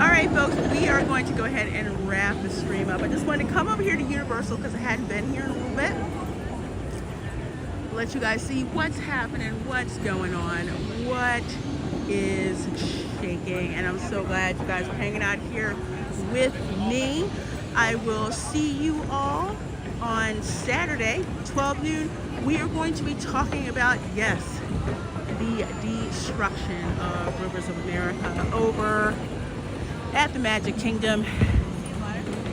A: All right, folks, we are going to go ahead and wrap the stream up. I just wanted to come over here to Universal because I hadn't been here in a little bit. Let you guys see what's happening, what's going on, what is shaking. And I'm so glad you guys are hanging out here with me. I will see you all on Saturday, 12 noon. We are going to be talking about, yes, the destruction of Rivers of America over at the Magic Kingdom,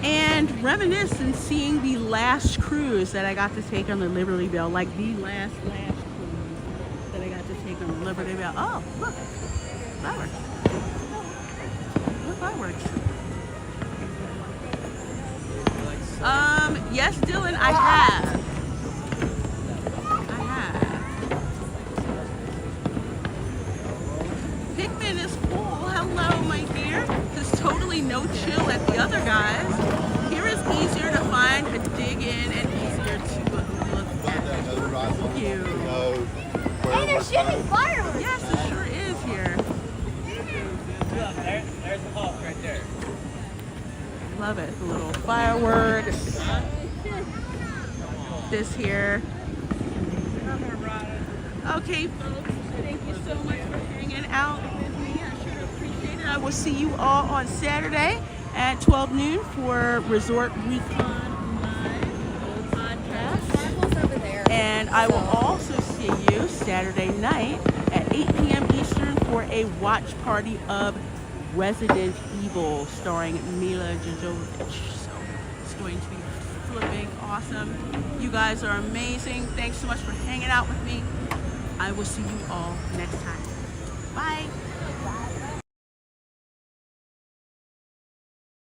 A: and reminisce and seeing the last cruise that I got to take on the Liberty Bell, like the last cruise that I got to take on the Liberty Bell. Oh, look, fireworks. Look, fireworks. Yes, Dylan, I have. Pikmin is full. Hello, my dear. There's totally no chill at the other guys. Here is easier to find a
F: having fireworks.
A: Yes, it sure is here.
H: There's the Hulk right there.
A: Love it. The little fireworks. This here. Okay, folks. Thank you so much for hanging out with me. I sure appreciate it. I will see you all on Saturday at 12 noon for Resort Recon Live podcast. And I will also see you Saturday night at 8 p.m. Eastern for a watch party of Resident Evil starring Mila Jovovich. So it's going to be flipping awesome. You guys are amazing. Thanks so much for hanging out with me. I will see you all next time. Bye.